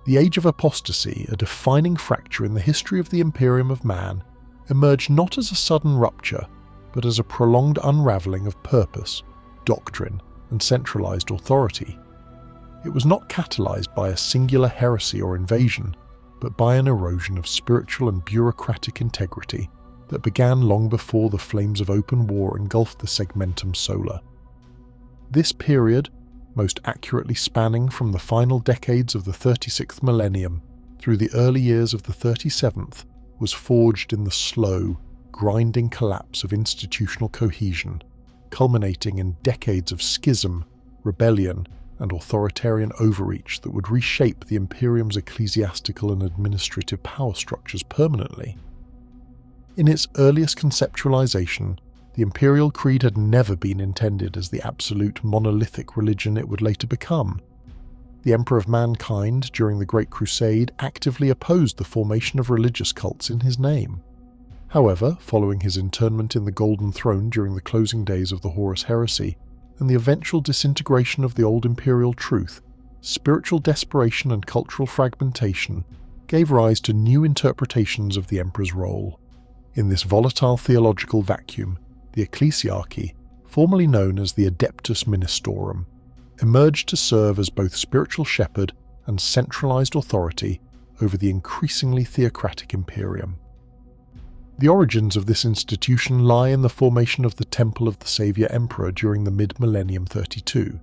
The Age of Apostasy, a defining fracture in the history of the Imperium of man, emerged not as a sudden rupture, but as a prolonged unravelling of purpose, doctrine, and centralised authority. It was not catalysed by a singular heresy or invasion, but by an erosion of spiritual and bureaucratic integrity that began long before the flames of open war engulfed the segmentum solar. This period, most accurately spanning from the final decades of the 36th millennium through the early years of the 37th, was forged in the slow, grinding collapse of institutional cohesion, culminating in decades of schism, rebellion, and authoritarian overreach that would reshape the Imperium's ecclesiastical and administrative power structures permanently. In its earliest conceptualization, the Imperial Creed had never been intended as the absolute monolithic religion it would later become. The Emperor of Mankind, during the Great Crusade, actively opposed the formation of religious cults in his name. However, following his internment in the Golden Throne during the closing days of the Horus Heresy, and the eventual disintegration of the old imperial truth, spiritual desperation and cultural fragmentation gave rise to new interpretations of the emperor's role. In this volatile theological vacuum, the Ecclesiarchy, formerly known as the Adeptus Ministorum, emerged to serve as both spiritual shepherd and centralized authority over the increasingly theocratic Imperium. The origins of this institution lie in the formation of the Temple of the Saviour Emperor during the mid-millennium 32.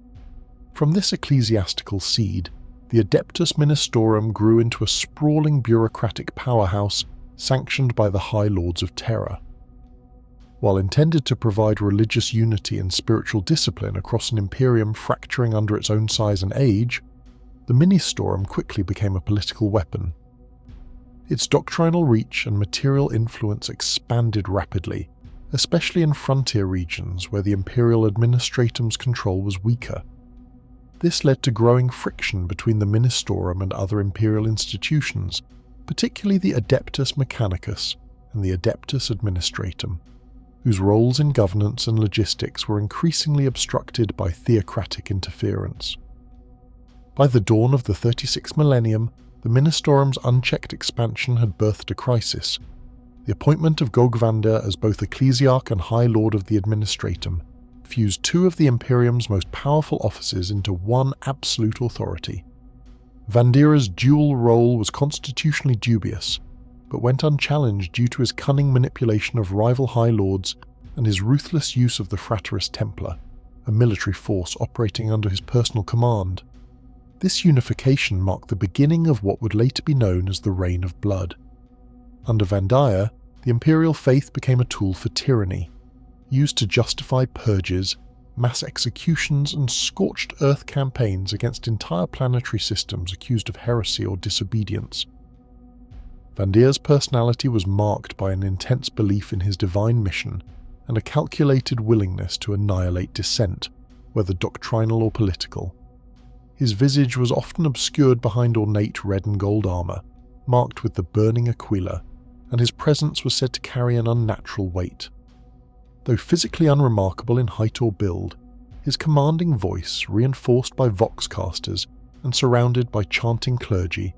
From this ecclesiastical seed, the Adeptus Ministorum grew into a sprawling bureaucratic powerhouse sanctioned by the High Lords of Terror. While intended to provide religious unity and spiritual discipline across an Imperium fracturing under its own size and age, the Ministorum quickly became a political weapon. Its doctrinal reach and material influence expanded rapidly, especially in frontier regions where the Imperial Administratum's control was weaker. This led to growing friction between the Ministorum and other imperial institutions, particularly the Adeptus Mechanicus and the Adeptus Administratum, whose roles in governance and logistics were increasingly obstructed by theocratic interference. By the dawn of the 36th millennium, the Ministorum's unchecked expansion had birthed a crisis. The appointment of Goge Vandire as both Ecclesiarch and High Lord of the Administratum fused two of the Imperium's most powerful offices into one absolute authority. Vandire's dual role was constitutionally dubious, but went unchallenged due to his cunning manipulation of rival High Lords and his ruthless use of the Frateris Templar, a military force operating under his personal command. This unification marked the beginning of what would later be known as the Reign of Blood. Under Vandire, the imperial faith became a tool for tyranny, used to justify purges, mass executions, and scorched earth campaigns against entire planetary systems accused of heresy or disobedience. Vandire's personality was marked by an intense belief in his divine mission and a calculated willingness to annihilate dissent, whether doctrinal or political. His visage was often obscured behind ornate red and gold armour, marked with the burning aquila, and his presence was said to carry an unnatural weight. Though physically unremarkable in height or build, his commanding voice, reinforced by voxcasters and surrounded by chanting clergy,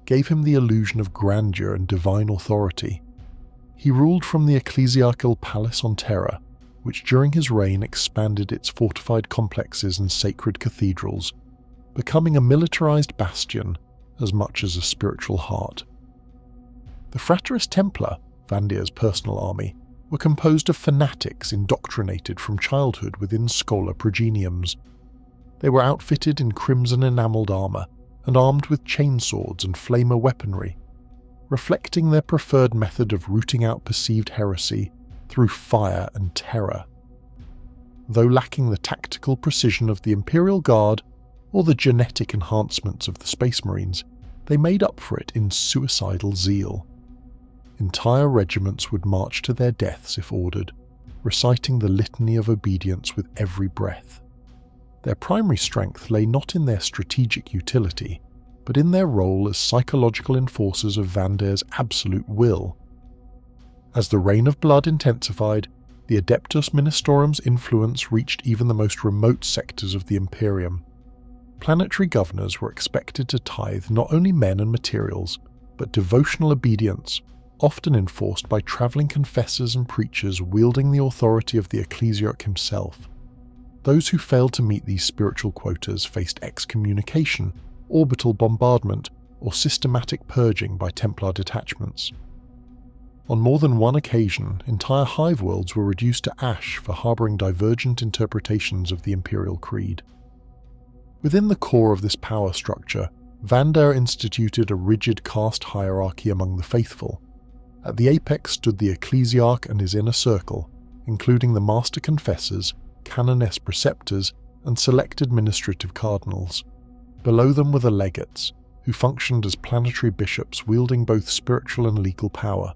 gave him the illusion of grandeur and divine authority. He ruled from the ecclesiarchal palace on Terra, which during his reign expanded its fortified complexes and sacred cathedrals, becoming a militarized bastion as much as a spiritual heart. The Frateris Templar, Vandire's personal army, were composed of fanatics indoctrinated from childhood within scholar progeniums. They were outfitted in crimson enamelled armour and armed with chainswords and flamer weaponry, reflecting their preferred method of rooting out perceived heresy through fire and terror. Though lacking the tactical precision of the Imperial Guard or the genetic enhancements of the Space Marines, they made up for it in suicidal zeal. Entire regiments would march to their deaths if ordered, reciting the litany of obedience with every breath. Their primary strength lay not in their strategic utility, but in their role as psychological enforcers of Vandire's absolute will. As the Reign of Blood intensified, the Adeptus Ministorum's influence reached even the most remote sectors of the Imperium. planetary governors were expected to tithe not only men and materials, but devotional obedience, often enforced by travelling confessors and preachers wielding the authority of the Ecclesiarch himself. Those who failed to meet these spiritual quotas faced excommunication, orbital bombardment, or systematic purging by Templar detachments. On more than one occasion, entire hive worlds were reduced to ash for harbouring divergent interpretations of the Imperial creed. Within the core of this power structure, Vandire instituted a rigid caste hierarchy among the faithful. At the apex stood the Ecclesiarch and his inner circle, including the master confessors, canoness preceptors, and select administrative cardinals. Below them were the legates, who functioned as planetary bishops wielding both spiritual and legal power.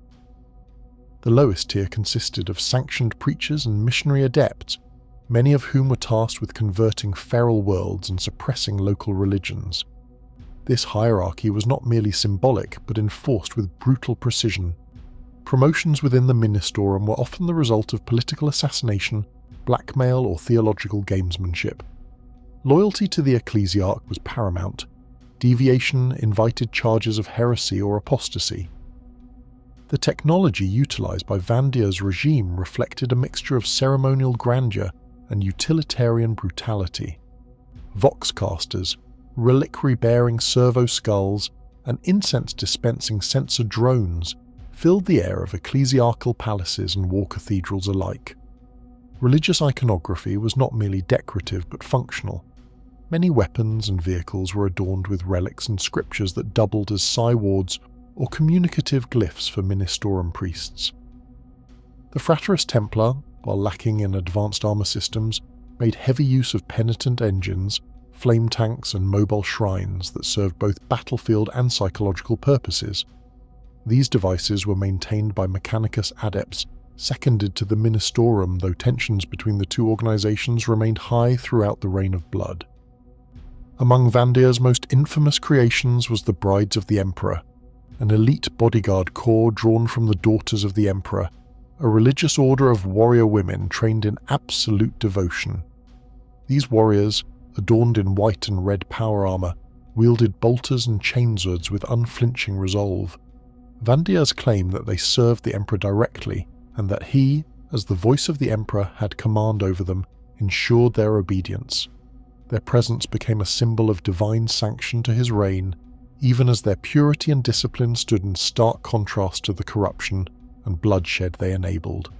The lowest tier consisted of sanctioned preachers and missionary adepts, many of whom were tasked with converting feral worlds and suppressing local religions. This hierarchy was not merely symbolic, but enforced with brutal precision. Promotions within the Ministorum were often the result of political assassination, blackmail, or theological gamesmanship. Loyalty to the Ecclesiarch was paramount. Deviation invited charges of heresy or apostasy. The technology utilised by Vandire's regime reflected a mixture of ceremonial grandeur and utilitarian brutality. Voxcasters, reliquary-bearing servo skulls, and incense-dispensing censer drones filled the air of ecclesiarchal palaces and war cathedrals alike. Religious iconography was not merely decorative but functional. Many weapons and vehicles were adorned with relics and scriptures that doubled as cywards or communicative glyphs for Ministorum priests. The Frateris Templar, while lacking in advanced armour systems, made heavy use of penitent engines, flame tanks and mobile shrines that served both battlefield and psychological purposes. These devices were maintained by Mechanicus adepts, seconded to the Ministorum, though tensions between the two organisations remained high throughout the Reign of Blood. Among Vandire's most infamous creations was the Brides of the Emperor, an elite bodyguard corps drawn from the Daughters of the Emperor, a religious order of warrior women trained in absolute devotion. These warriors, adorned in white and red power armour, wielded bolters and chainswords with unflinching resolve. Vandire's claim that they served the Emperor directly, and that he, as the voice of the Emperor, had command over them, ensured their obedience. Their presence became a symbol of divine sanction to his reign, even as their purity and discipline stood in stark contrast to the corruption and bloodshed they enabled.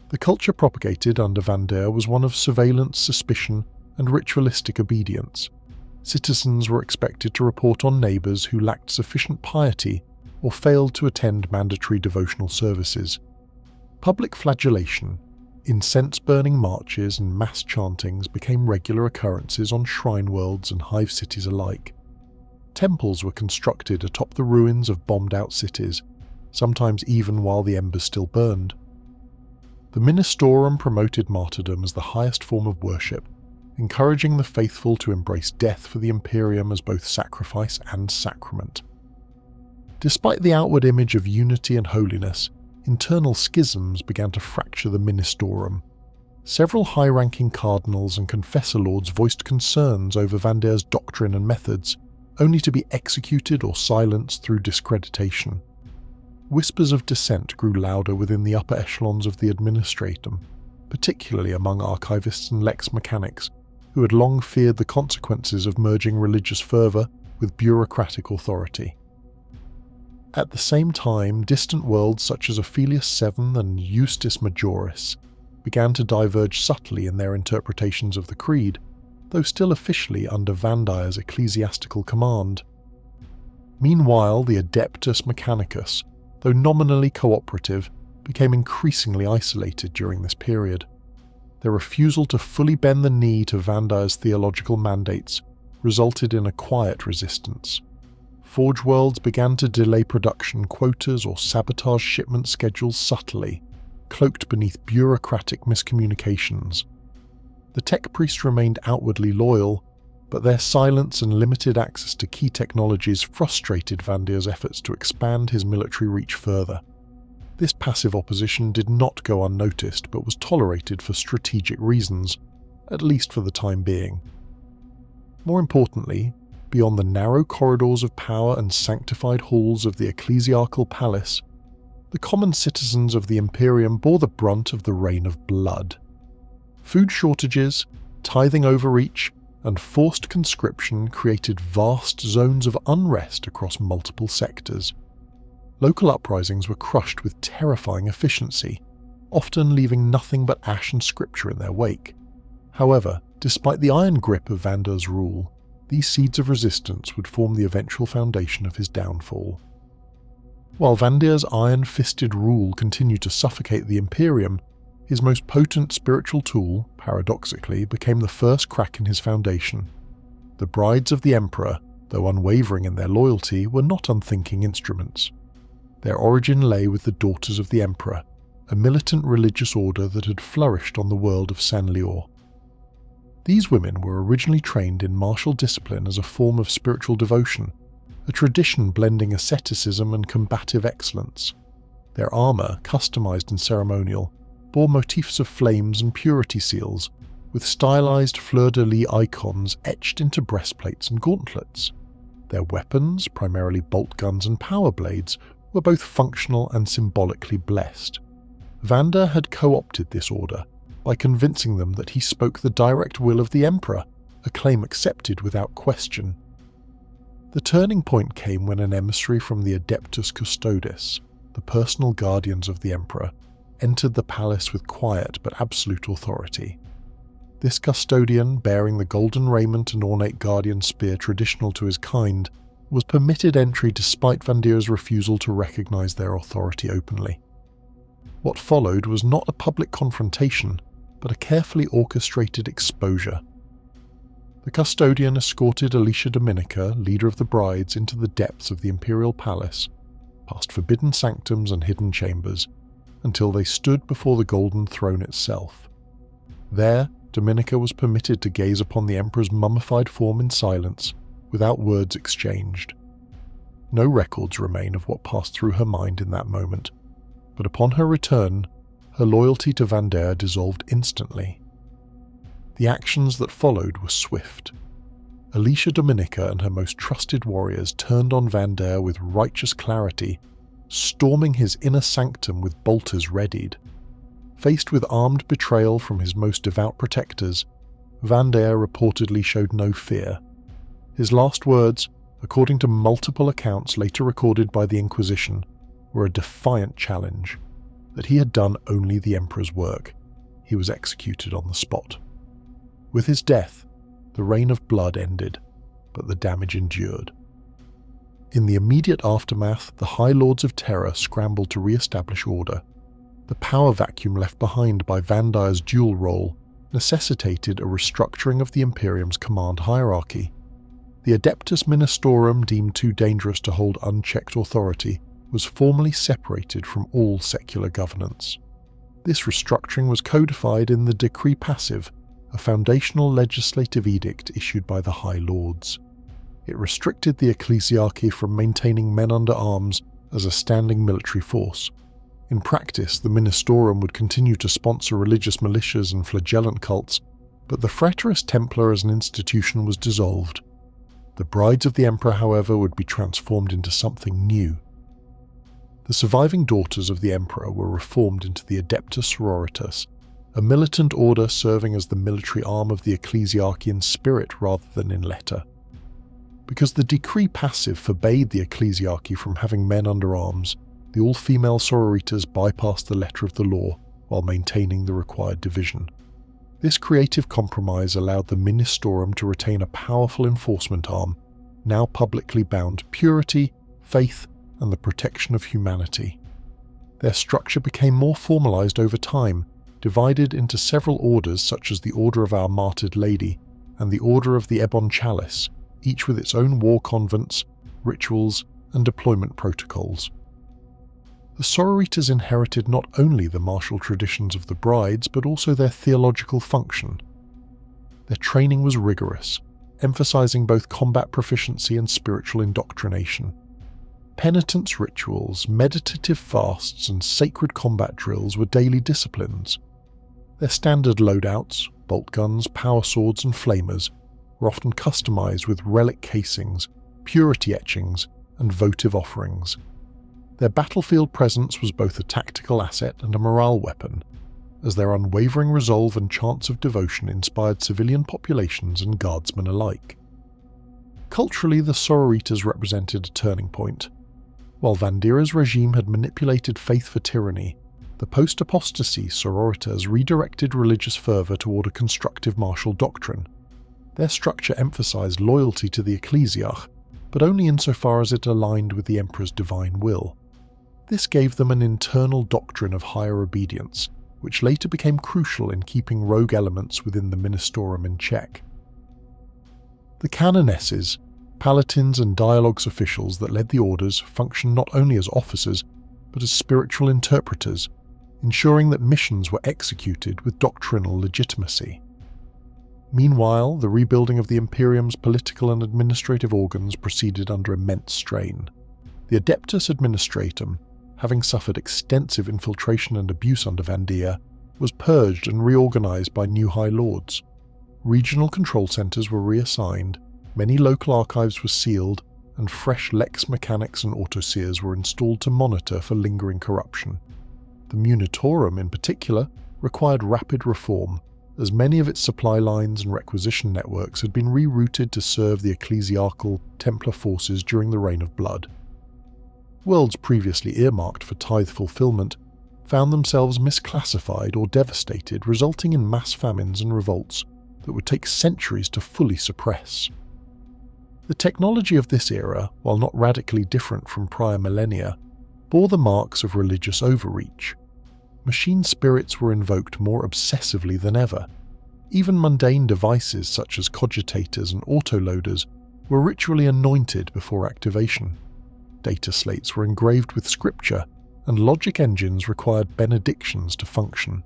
The culture propagated under Vandire was one of surveillance, suspicion, and ritualistic obedience. Citizens were expected to report on neighbours who lacked sufficient piety or failed to attend mandatory devotional services. Public flagellation, incense-burning marches and mass chantings became regular occurrences on shrine worlds and hive cities alike. Temples were constructed atop the ruins of bombed-out cities, sometimes even while the embers still burned. The Ministorum promoted martyrdom as the highest form of worship, encouraging the faithful to embrace death for the Imperium as both sacrifice and sacrament. Despite the outward image of unity and holiness, internal schisms began to fracture the Ministorum. Several high-ranking cardinals and confessor lords voiced concerns over Vandire's doctrine and methods, only to be executed or silenced through discreditation. Whispers of dissent grew louder within the upper echelons of the Administratum, particularly among archivists and lex mechanics, who had long feared the consequences of merging religious fervour with bureaucratic authority. At the same time, distant worlds such as Aphelios VII and Justus Majoris began to diverge subtly in their interpretations of the creed, though still officially under Vandire's ecclesiastical command. Meanwhile, the Adeptus Mechanicus, though nominally cooperative, became increasingly isolated during this period. Their refusal to fully bend the knee to Vandire's theological mandates resulted in a quiet resistance. Forgeworlds began to delay production quotas or sabotage shipment schedules subtly, cloaked beneath bureaucratic miscommunications. The tech priests remained outwardly loyal, but their silence and limited access to key technologies frustrated Vandire's efforts to expand his military reach further. This passive opposition did not go unnoticed, but was tolerated for strategic reasons, at least for the time being. More importantly, beyond the narrow corridors of power and sanctified halls of the ecclesiarchal palace, the common citizens of the Imperium bore the brunt of the reign of blood. Food shortages, tithing overreach, and forced conscription created vast zones of unrest across multiple sectors. Local uprisings were crushed with terrifying efficiency, often leaving nothing but ash and scripture in their wake. However, despite the iron grip of Vandire's rule, these seeds of resistance would form the eventual foundation of his downfall. While Vandire's iron-fisted rule continued to suffocate the Imperium, his most potent spiritual tool, paradoxically, became the first crack in his foundation. The brides of the Emperor, though unwavering in their loyalty, were not unthinking instruments. Their origin lay with the Daughters of the Emperor, a militant religious order that had flourished on the world of San'Lior. These women were originally trained in martial discipline as a form of spiritual devotion, a tradition blending asceticism and combative excellence. Their armour, customized and ceremonial, bore motifs of flames and purity seals, with stylized fleur-de-lis icons etched into breastplates and gauntlets. Their weapons, primarily bolt guns and power blades, were both functional and symbolically blessed. Vandire had co-opted this order by convincing them that he spoke the direct will of the Emperor, a claim accepted without question. The turning point came when an emissary from the Adeptus Custodes, the personal guardians of the Emperor, entered the palace with quiet but absolute authority. This custodian, bearing the golden raiment and ornate guardian spear traditional to his kind, was permitted entry despite Vandire's refusal to recognize their authority openly. What followed was not a public confrontation, but a carefully orchestrated exposure. The custodian escorted Alicia Dominica, leader of the brides, into the depths of the Imperial palace, past forbidden sanctums and hidden chambers, until they stood before the golden throne itself. There, Dominica was permitted to gaze upon the Emperor's mummified form in silence, without words exchanged. No records remain of what passed through her mind in that moment, but upon her return, her loyalty to Vandire dissolved instantly. The actions that followed were swift. Alicia Dominica and her most trusted warriors turned on Vandire with righteous clarity, storming his inner sanctum with bolters readied. Faced with armed betrayal from his most devout protectors, Vandire reportedly showed no fear. His last words, according to multiple accounts later recorded by the Inquisition, were a defiant challenge that he had done only the Emperor's work. He was executed on the spot. With his death, the reign of blood ended, but the damage endured. In the immediate aftermath, the High Lords of Terror scrambled to re-establish order. The power vacuum left behind by Vandire's dual role necessitated a restructuring of the Imperium's command hierarchy. The Adeptus Ministorum, deemed too dangerous to hold unchecked authority, was formally separated from all secular governance. This restructuring was codified in the Decree Passive, a foundational legislative edict issued by the High Lords. It restricted the Ecclesiarchy from maintaining men under arms as a standing military force. In practice, the Ministorum would continue to sponsor religious militias and flagellant cults, but the Frateris Templar as an institution was dissolved. The brides of the Emperor, however, would be transformed into something new. The surviving daughters of the Emperor were reformed into the Adeptus Sororitas, a militant order serving as the military arm of the Ecclesiarchy in spirit rather than in letter. Because the Decree Passive forbade the Ecclesiarchy from having men under arms, the all-female sororitas bypassed the letter of the law while maintaining the required division. This creative compromise allowed the Ministorum to retain a powerful enforcement arm, now publicly bound to purity, faith, and the protection of humanity. Their structure became more formalized over time, divided into several orders such as the Order of Our Martyred Lady and the Order of the Ebon Chalice, each with its own war convents, rituals, and deployment protocols. The sororitas inherited not only the martial traditions of the brides, but also their theological function. Their training was rigorous, emphasizing both combat proficiency and spiritual indoctrination. Penitence rituals, meditative fasts, and sacred combat drills were daily disciplines. Their standard loadouts, bolt guns, power swords, and flamers, were often customized with relic casings, purity etchings, and votive offerings. Their battlefield presence was both a tactical asset and a morale weapon, as their unwavering resolve and chants of devotion inspired civilian populations and guardsmen alike. Culturally, the sororitas represented a turning point. While Vandire's regime had manipulated faith for tyranny, the post-apostasy sororitas redirected religious fervour toward a constructive martial doctrine. Their structure emphasized loyalty to the Ecclesiarch, but only insofar as it aligned with the Emperor's divine will. This gave them an internal doctrine of higher obedience, which later became crucial in keeping rogue elements within the Ministorum in check. The canonesses, palatins and dialogues officials that led the orders functioned not only as officers, but as spiritual interpreters, ensuring that missions were executed with doctrinal legitimacy. Meanwhile, the rebuilding of the Imperium's political and administrative organs proceeded under immense strain. The Adeptus Administratum, having suffered extensive infiltration and abuse under Vandire, was purged and reorganized by new High Lords. Regional control centers were reassigned, many local archives were sealed, and fresh lex mechanics and autoseers were installed to monitor for lingering corruption. The Munitorum, in particular, required rapid reform, as many of its supply lines and requisition networks had been rerouted to serve the Ecclesiarchal Templar forces during the Reign of Blood. Worlds previously earmarked for tithe fulfillment found themselves misclassified or devastated, resulting in mass famines and revolts that would take centuries to fully suppress. The technology of this era, while not radically different from prior millennia, bore the marks of religious overreach. Machine spirits were invoked more obsessively than ever. Even mundane devices such as cogitators and autoloaders were ritually anointed before activation. Data slates were engraved with scripture, and logic engines required benedictions to function.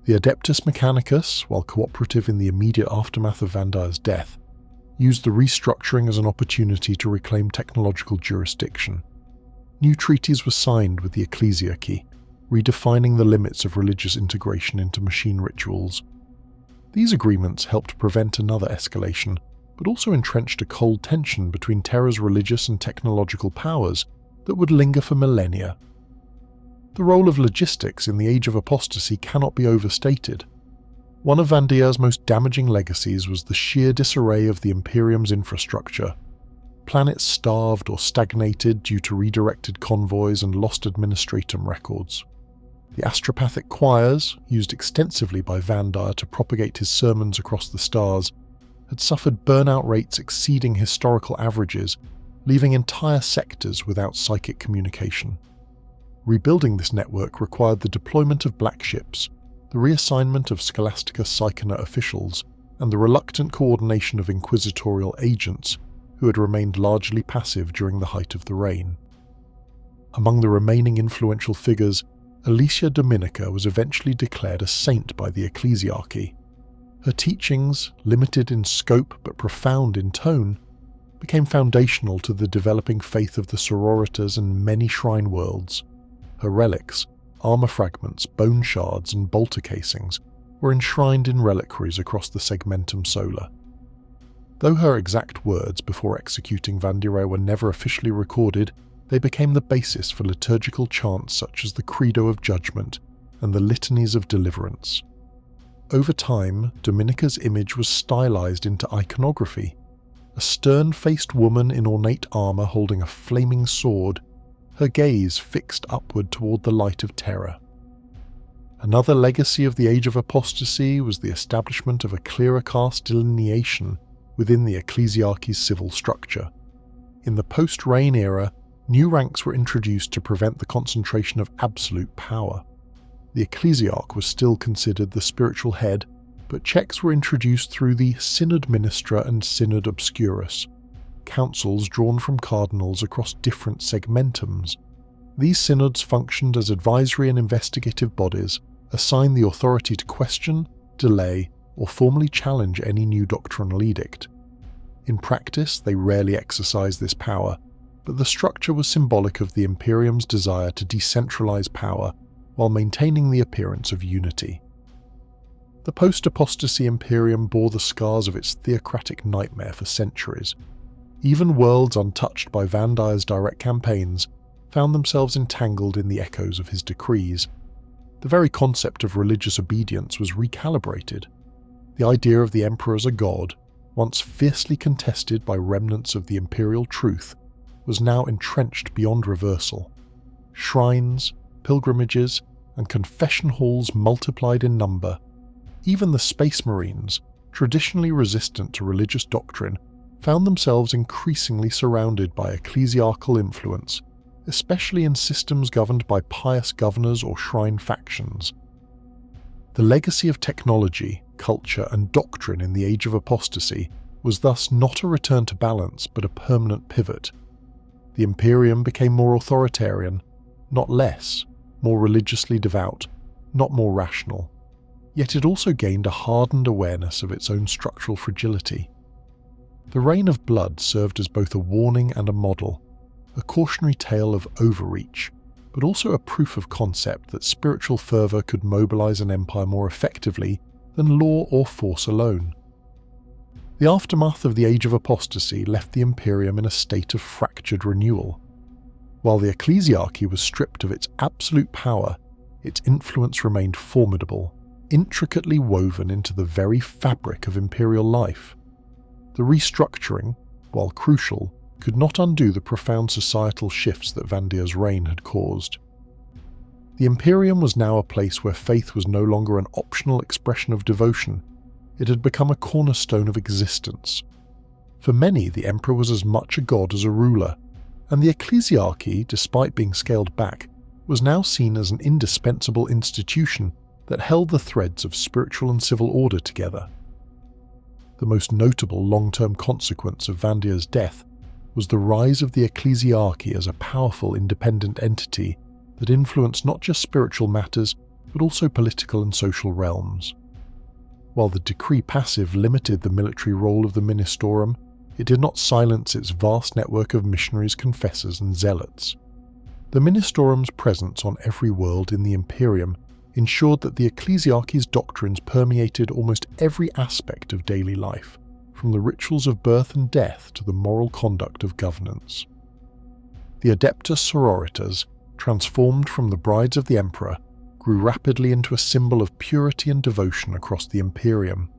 The Adeptus Mechanicus, while cooperative in the immediate aftermath of Vandire's death, used the restructuring as an opportunity to reclaim technological jurisdiction. New treaties were signed with the Ecclesiarchy, redefining the limits of religious integration into machine rituals. These agreements helped prevent another escalation, but also entrenched a cold tension between Terra's religious and technological powers that would linger for millennia. The role of logistics in the Age of Apostasy cannot be overstated. One of Vandire's most damaging legacies was the sheer disarray of the Imperium's infrastructure. Planets starved or stagnated due to redirected convoys and lost Administratum records. The astropathic choirs, used extensively by Vandire to propagate his sermons across the stars, had suffered burnout rates exceeding historical averages, leaving entire sectors without psychic communication. Rebuilding this network required the deployment of black ships, the reassignment of Scholastica Psychona officials, and the reluctant coordination of inquisitorial agents who had remained largely passive during the height of the reign. Among the remaining influential figures, Alicia Dominica was eventually declared a saint by the Ecclesiarchy. Her teachings, limited in scope but profound in tone, became foundational to the developing faith of the sororitas and many shrine worlds. Her relics, armor fragments, bone shards, and bolter casings were enshrined in reliquaries across the Segmentum Solar. Though her exact words before executing Vandire were never officially recorded, they became the basis for liturgical chants such as the Credo of Judgment and the Litanies of Deliverance. Over time, Dominica's image was stylized into iconography. A stern-faced woman in ornate armor holding a flaming sword, her gaze fixed upward toward the light of terror. Another legacy of the Age of Apostasy was the establishment of a clearer caste delineation within the Ecclesiarchy's civil structure. In the post-reign era, new ranks were introduced to prevent the concentration of absolute power. The Ecclesiarch was still considered the spiritual head, but checks were introduced through the Synod Ministra and Synod Obscurus, councils drawn from cardinals across different segmentums. These synods functioned as advisory and investigative bodies, assigned the authority to question, delay, or formally challenge any new doctrinal edict. In practice, they rarely exercised this power, but the structure was symbolic of the Imperium's desire to decentralize power while maintaining the appearance of unity. The post-apostasy Imperium bore the scars of its theocratic nightmare for centuries. Even worlds untouched by Vandire's direct campaigns found themselves entangled in the echoes of his decrees. The very concept of religious obedience was recalibrated. The idea of the Emperor as a god, once fiercely contested by remnants of the imperial truth, was now entrenched beyond reversal. Shrines, pilgrimages, and confession halls multiplied in number. Even the Space Marines, traditionally resistant to religious doctrine, found themselves increasingly surrounded by ecclesiarchal influence, especially in systems governed by pious governors or shrine factions. The legacy of technology, culture, and doctrine in the Age of Apostasy was thus not a return to balance but a permanent pivot. The Imperium became more authoritarian, not less, more religiously devout, not more rational. Yet it also gained a hardened awareness of its own structural fragility. The Reign of Blood served as both a warning and a model, a cautionary tale of overreach, but also a proof of concept that spiritual fervour could mobilize an empire more effectively than law or force alone. The aftermath of the Age of Apostasy left the Imperium in a state of fractured renewal. While the Ecclesiarchy was stripped of its absolute power, its influence remained formidable, intricately woven into the very fabric of imperial life. The restructuring, while crucial, could not undo the profound societal shifts that Vandire's reign had caused. The Imperium was now a place where faith was no longer an optional expression of devotion. It had become a cornerstone of existence. For many, the Emperor was as much a god as a ruler, and the Ecclesiarchy, despite being scaled back, was now seen as an indispensable institution that held the threads of spiritual and civil order together. The most notable long-term consequence of Vandire's death was the rise of the Ecclesiarchy as a powerful independent entity that influenced not just spiritual matters, but also political and social realms. While the decree passive limited the military role of the Ministorum, it did not silence its vast network of missionaries, confessors, and zealots. The Ministorum's presence on every world in the Imperium ensured that the Ecclesiarchy's doctrines permeated almost every aspect of daily life, from the rituals of birth and death to the moral conduct of governance. The Adeptus Sororitas, transformed from the brides of the Emperor, grew rapidly into a symbol of purity and devotion across the Imperium.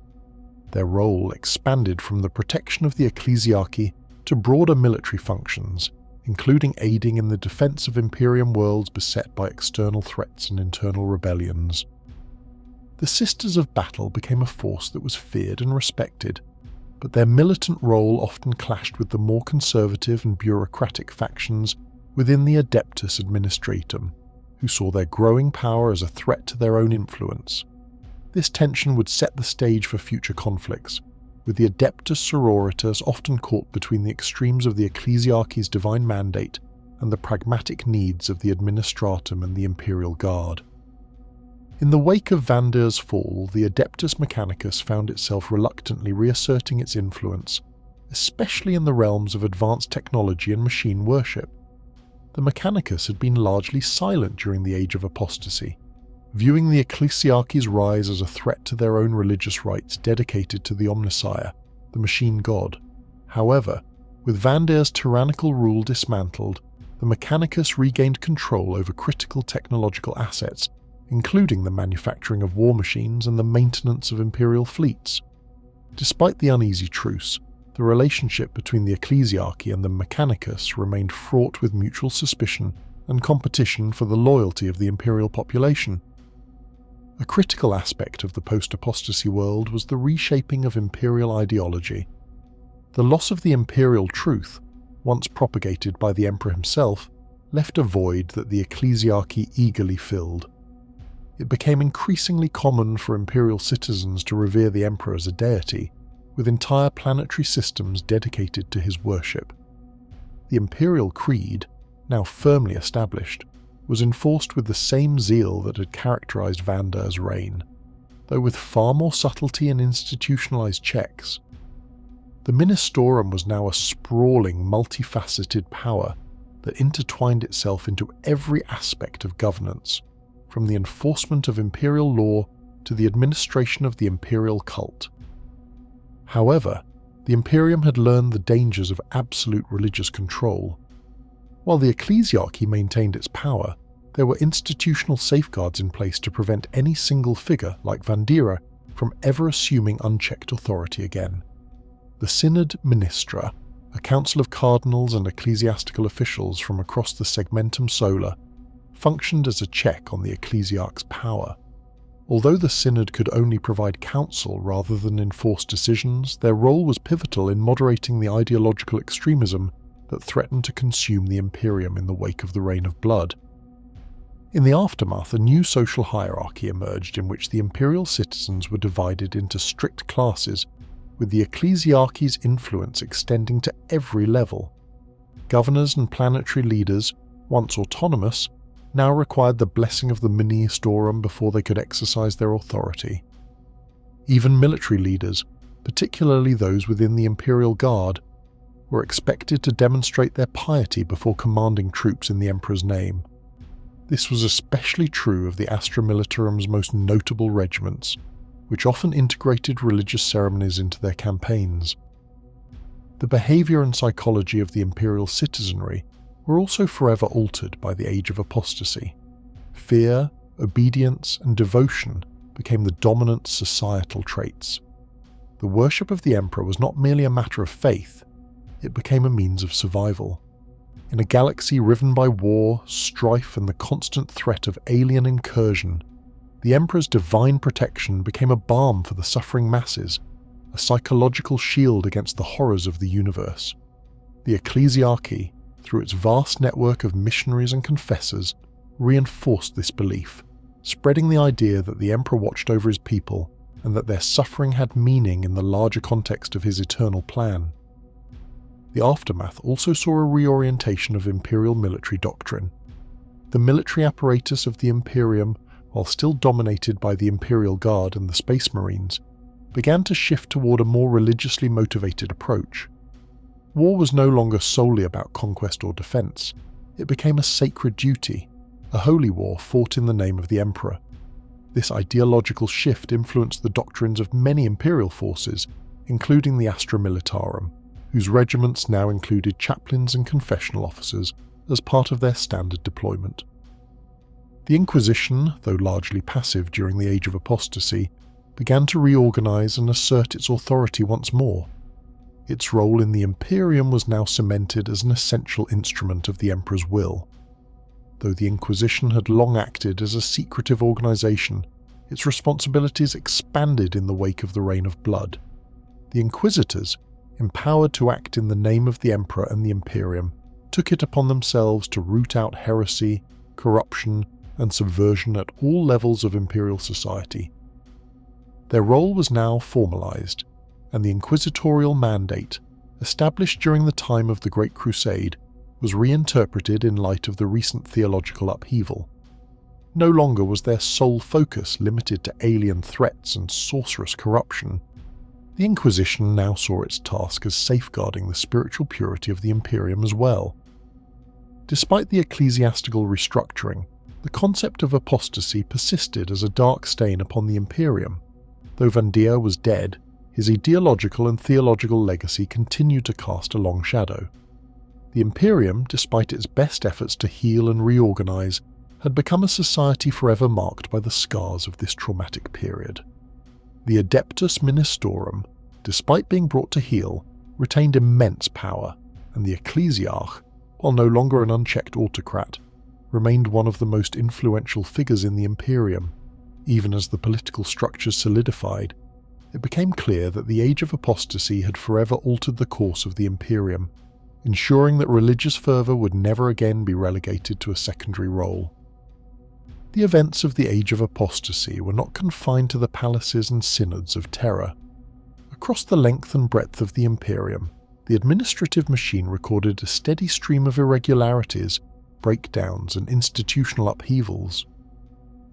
Their role expanded from the protection of the Ecclesiarchy to broader military functions, including aiding in the defense of Imperium worlds beset by external threats and internal rebellions. The Sisters of Battle became a force that was feared and respected, but their militant role often clashed with the more conservative and bureaucratic factions within the Adeptus Administratum, who saw their growing power as a threat to their own influence. This tension would set the stage for future conflicts, with the Adeptus Sororitas often caught between the extremes of the Ecclesiarchy's divine mandate and the pragmatic needs of the Administratum and the Imperial Guard. In the wake of Vandire's fall, the Adeptus Mechanicus found itself reluctantly reasserting its influence, especially in the realms of advanced technology and machine worship. The Mechanicus had been largely silent during the Age of Apostasy, viewing the Ecclesiarchy's rise as a threat to their own religious rites dedicated to the Omnissiah, the machine god. However, with Vandire's tyrannical rule dismantled, the Mechanicus regained control over critical technological assets, including the manufacturing of war machines and the maintenance of imperial fleets. Despite the uneasy truce, the relationship between the Ecclesiarchy and the Mechanicus remained fraught with mutual suspicion and competition for the loyalty of the imperial population. A critical aspect of the post-apostasy world was the reshaping of imperial ideology. The loss of the imperial truth, once propagated by the emperor himself, left a void that the Ecclesiarchy eagerly filled. It became increasingly common for imperial citizens to revere the emperor as a deity, with entire planetary systems dedicated to his worship. The imperial creed, now firmly established, was enforced with the same zeal that had characterized Vandire's reign, though with far more subtlety and institutionalized checks. The Ministorum was now a sprawling, multifaceted power that intertwined itself into every aspect of governance, from the enforcement of imperial law to the administration of the imperial cult. However, the Imperium had learned the dangers of absolute religious control. While the Ecclesiarchy maintained its power, there were institutional safeguards in place to prevent any single figure, like Vandire, from ever assuming unchecked authority again. The Synod Ministra, a council of cardinals and ecclesiastical officials from across the Segmentum Solar, functioned as a check on the Ecclesiarch's power. Although the Synod could only provide counsel rather than enforce decisions, their role was pivotal in moderating the ideological extremism that threatened to consume the Imperium in the wake of the Reign of Blood. In the aftermath, a new social hierarchy emerged in which the imperial citizens were divided into strict classes, with the Ecclesiarchy's influence extending to every level. Governors and planetary leaders, once autonomous, now required the blessing of the Ministorum before they could exercise their authority. Even military leaders, particularly those within the Imperial Guard, were expected to demonstrate their piety before commanding troops in the Emperor's name. This was especially true of the Astra Militarum's most notable regiments, which often integrated religious ceremonies into their campaigns. The behaviour and psychology of the imperial citizenry were also forever altered by the Age of Apostasy. Fear, obedience, and devotion became the dominant societal traits. The worship of the Emperor was not merely a matter of faith, it became a means of survival. In a galaxy riven by war, strife, and the constant threat of alien incursion, the Emperor's divine protection became a balm for the suffering masses, a psychological shield against the horrors of the universe. The Ecclesiarchy, through its vast network of missionaries and confessors, reinforced this belief, spreading the idea that the Emperor watched over his people and that their suffering had meaning in the larger context of his eternal plan. The aftermath also saw a reorientation of imperial military doctrine. The military apparatus of the Imperium, while still dominated by the Imperial Guard and the Space Marines, began to shift toward a more religiously motivated approach. War was no longer solely about conquest or defense. It became a sacred duty, a holy war fought in the name of the Emperor. This ideological shift influenced the doctrines of many imperial forces, including the Astra Militarum, whose regiments now included chaplains and confessional officers as part of their standard deployment. The Inquisition, though largely passive during the Age of Apostasy, began to reorganize and assert its authority once more. Its role in the Imperium was now cemented as an essential instrument of the Emperor's will. Though the Inquisition had long acted as a secretive organization, its responsibilities expanded in the wake of the Reign of Blood. The Inquisitors, empowered to act in the name of the Emperor and the Imperium, took it upon themselves to root out heresy, corruption, and subversion at all levels of imperial society. Their role was now formalized, and the inquisitorial mandate, established during the time of the Great Crusade, was reinterpreted in light of the recent theological upheaval. No longer was their sole focus limited to alien threats and sorcerous corruption. The Inquisition now saw its task as safeguarding the spiritual purity of the Imperium as well. Despite the ecclesiastical restructuring, the concept of apostasy persisted as a dark stain upon the Imperium. Though Vandire was dead, his ideological and theological legacy continued to cast a long shadow. The Imperium, despite its best efforts to heal and reorganize, had become a society forever marked by the scars of this traumatic period. The Adeptus Ministorum, despite being brought to heel, retained immense power, and the Ecclesiarch, while no longer an unchecked autocrat, remained one of the most influential figures in the Imperium. Even as the political structures solidified, it became clear that the Age of Apostasy had forever altered the course of the Imperium, ensuring that religious fervour would never again be relegated to a secondary role. The events of the Age of Apostasy were not confined to the palaces and synods of terror. Across the length and breadth of the Imperium, the administrative machine recorded a steady stream of irregularities, breakdowns, and institutional upheavals.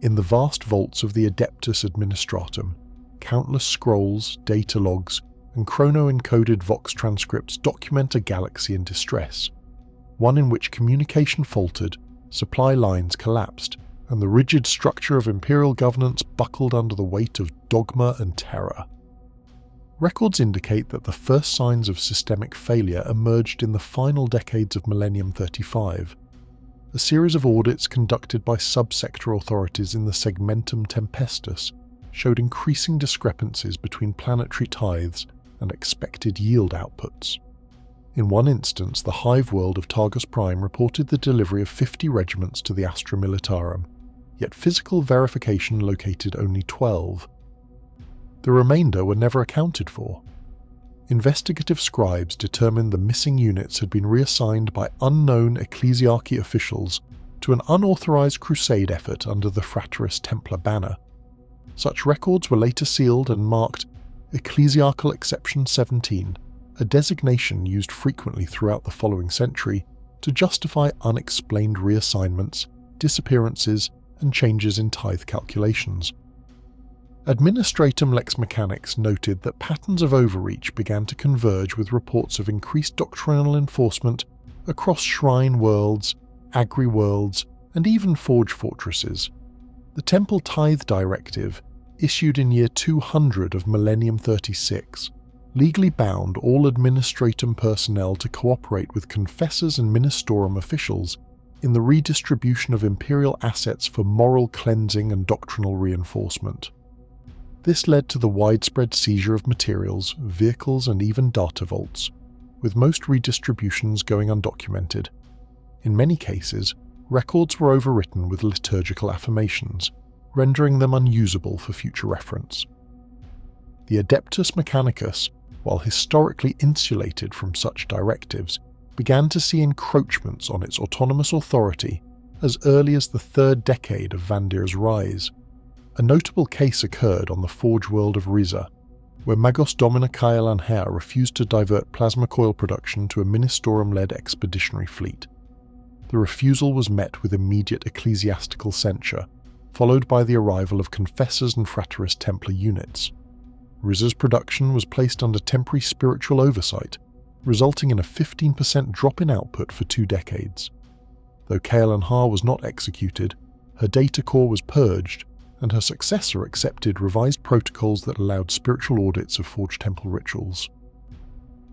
In the vast vaults of the Adeptus Administratum, countless scrolls, data logs, and chrono-encoded vox transcripts document a galaxy in distress, one in which communication faltered, supply lines collapsed, and the rigid structure of imperial governance buckled under the weight of dogma and terror. Records indicate that the first signs of systemic failure emerged in the final decades of Millennium 35. A series of audits conducted by subsector authorities in the Segmentum Tempestus showed increasing discrepancies between planetary tithes and expected yield outputs. In one instance, the hive world of Targus Prime reported the delivery of 50 regiments to the Astra Militarum, yet physical verification located only 12. The remainder were never accounted for. Investigative scribes determined the missing units had been reassigned by unknown ecclesiarchy officials to an unauthorized crusade effort under the Frateris Templar banner. Such records were later sealed and marked Ecclesiarchal Exception 17, a designation used frequently throughout the following century to justify unexplained reassignments, disappearances, and changes in tithe calculations. Administratum Lex Mechanicus noted that patterns of overreach began to converge with reports of increased doctrinal enforcement across shrine worlds, agri-worlds, and even forge fortresses. The Temple Tithe Directive, issued in year 200 of Millennium 36, legally bound all Administratum personnel to cooperate with confessors and ministorum officials in the redistribution of imperial assets for moral cleansing and doctrinal reinforcement. This led to the widespread seizure of materials, vehicles, and even data vaults, with most redistributions going undocumented. In many cases, records were overwritten with liturgical affirmations, rendering them unusable for future reference. The Adeptus Mechanicus, while historically insulated from such directives, began to see encroachments on its autonomous authority as early as the third decade of Vandire's rise. A notable case occurred on the forge world of Riza, where Magos Domina Kael Anher refused to divert plasma coil production to a ministorum-led expeditionary fleet. The refusal was met with immediate ecclesiastical censure, followed by the arrival of confessors and Frateris Templar units. Riza's production was placed under temporary spiritual oversight, resulting in a 15% drop in output for 2 decades. Though Kael Anher was not executed, her data core was purged, and her successor accepted revised protocols that allowed spiritual audits of Forged Temple rituals.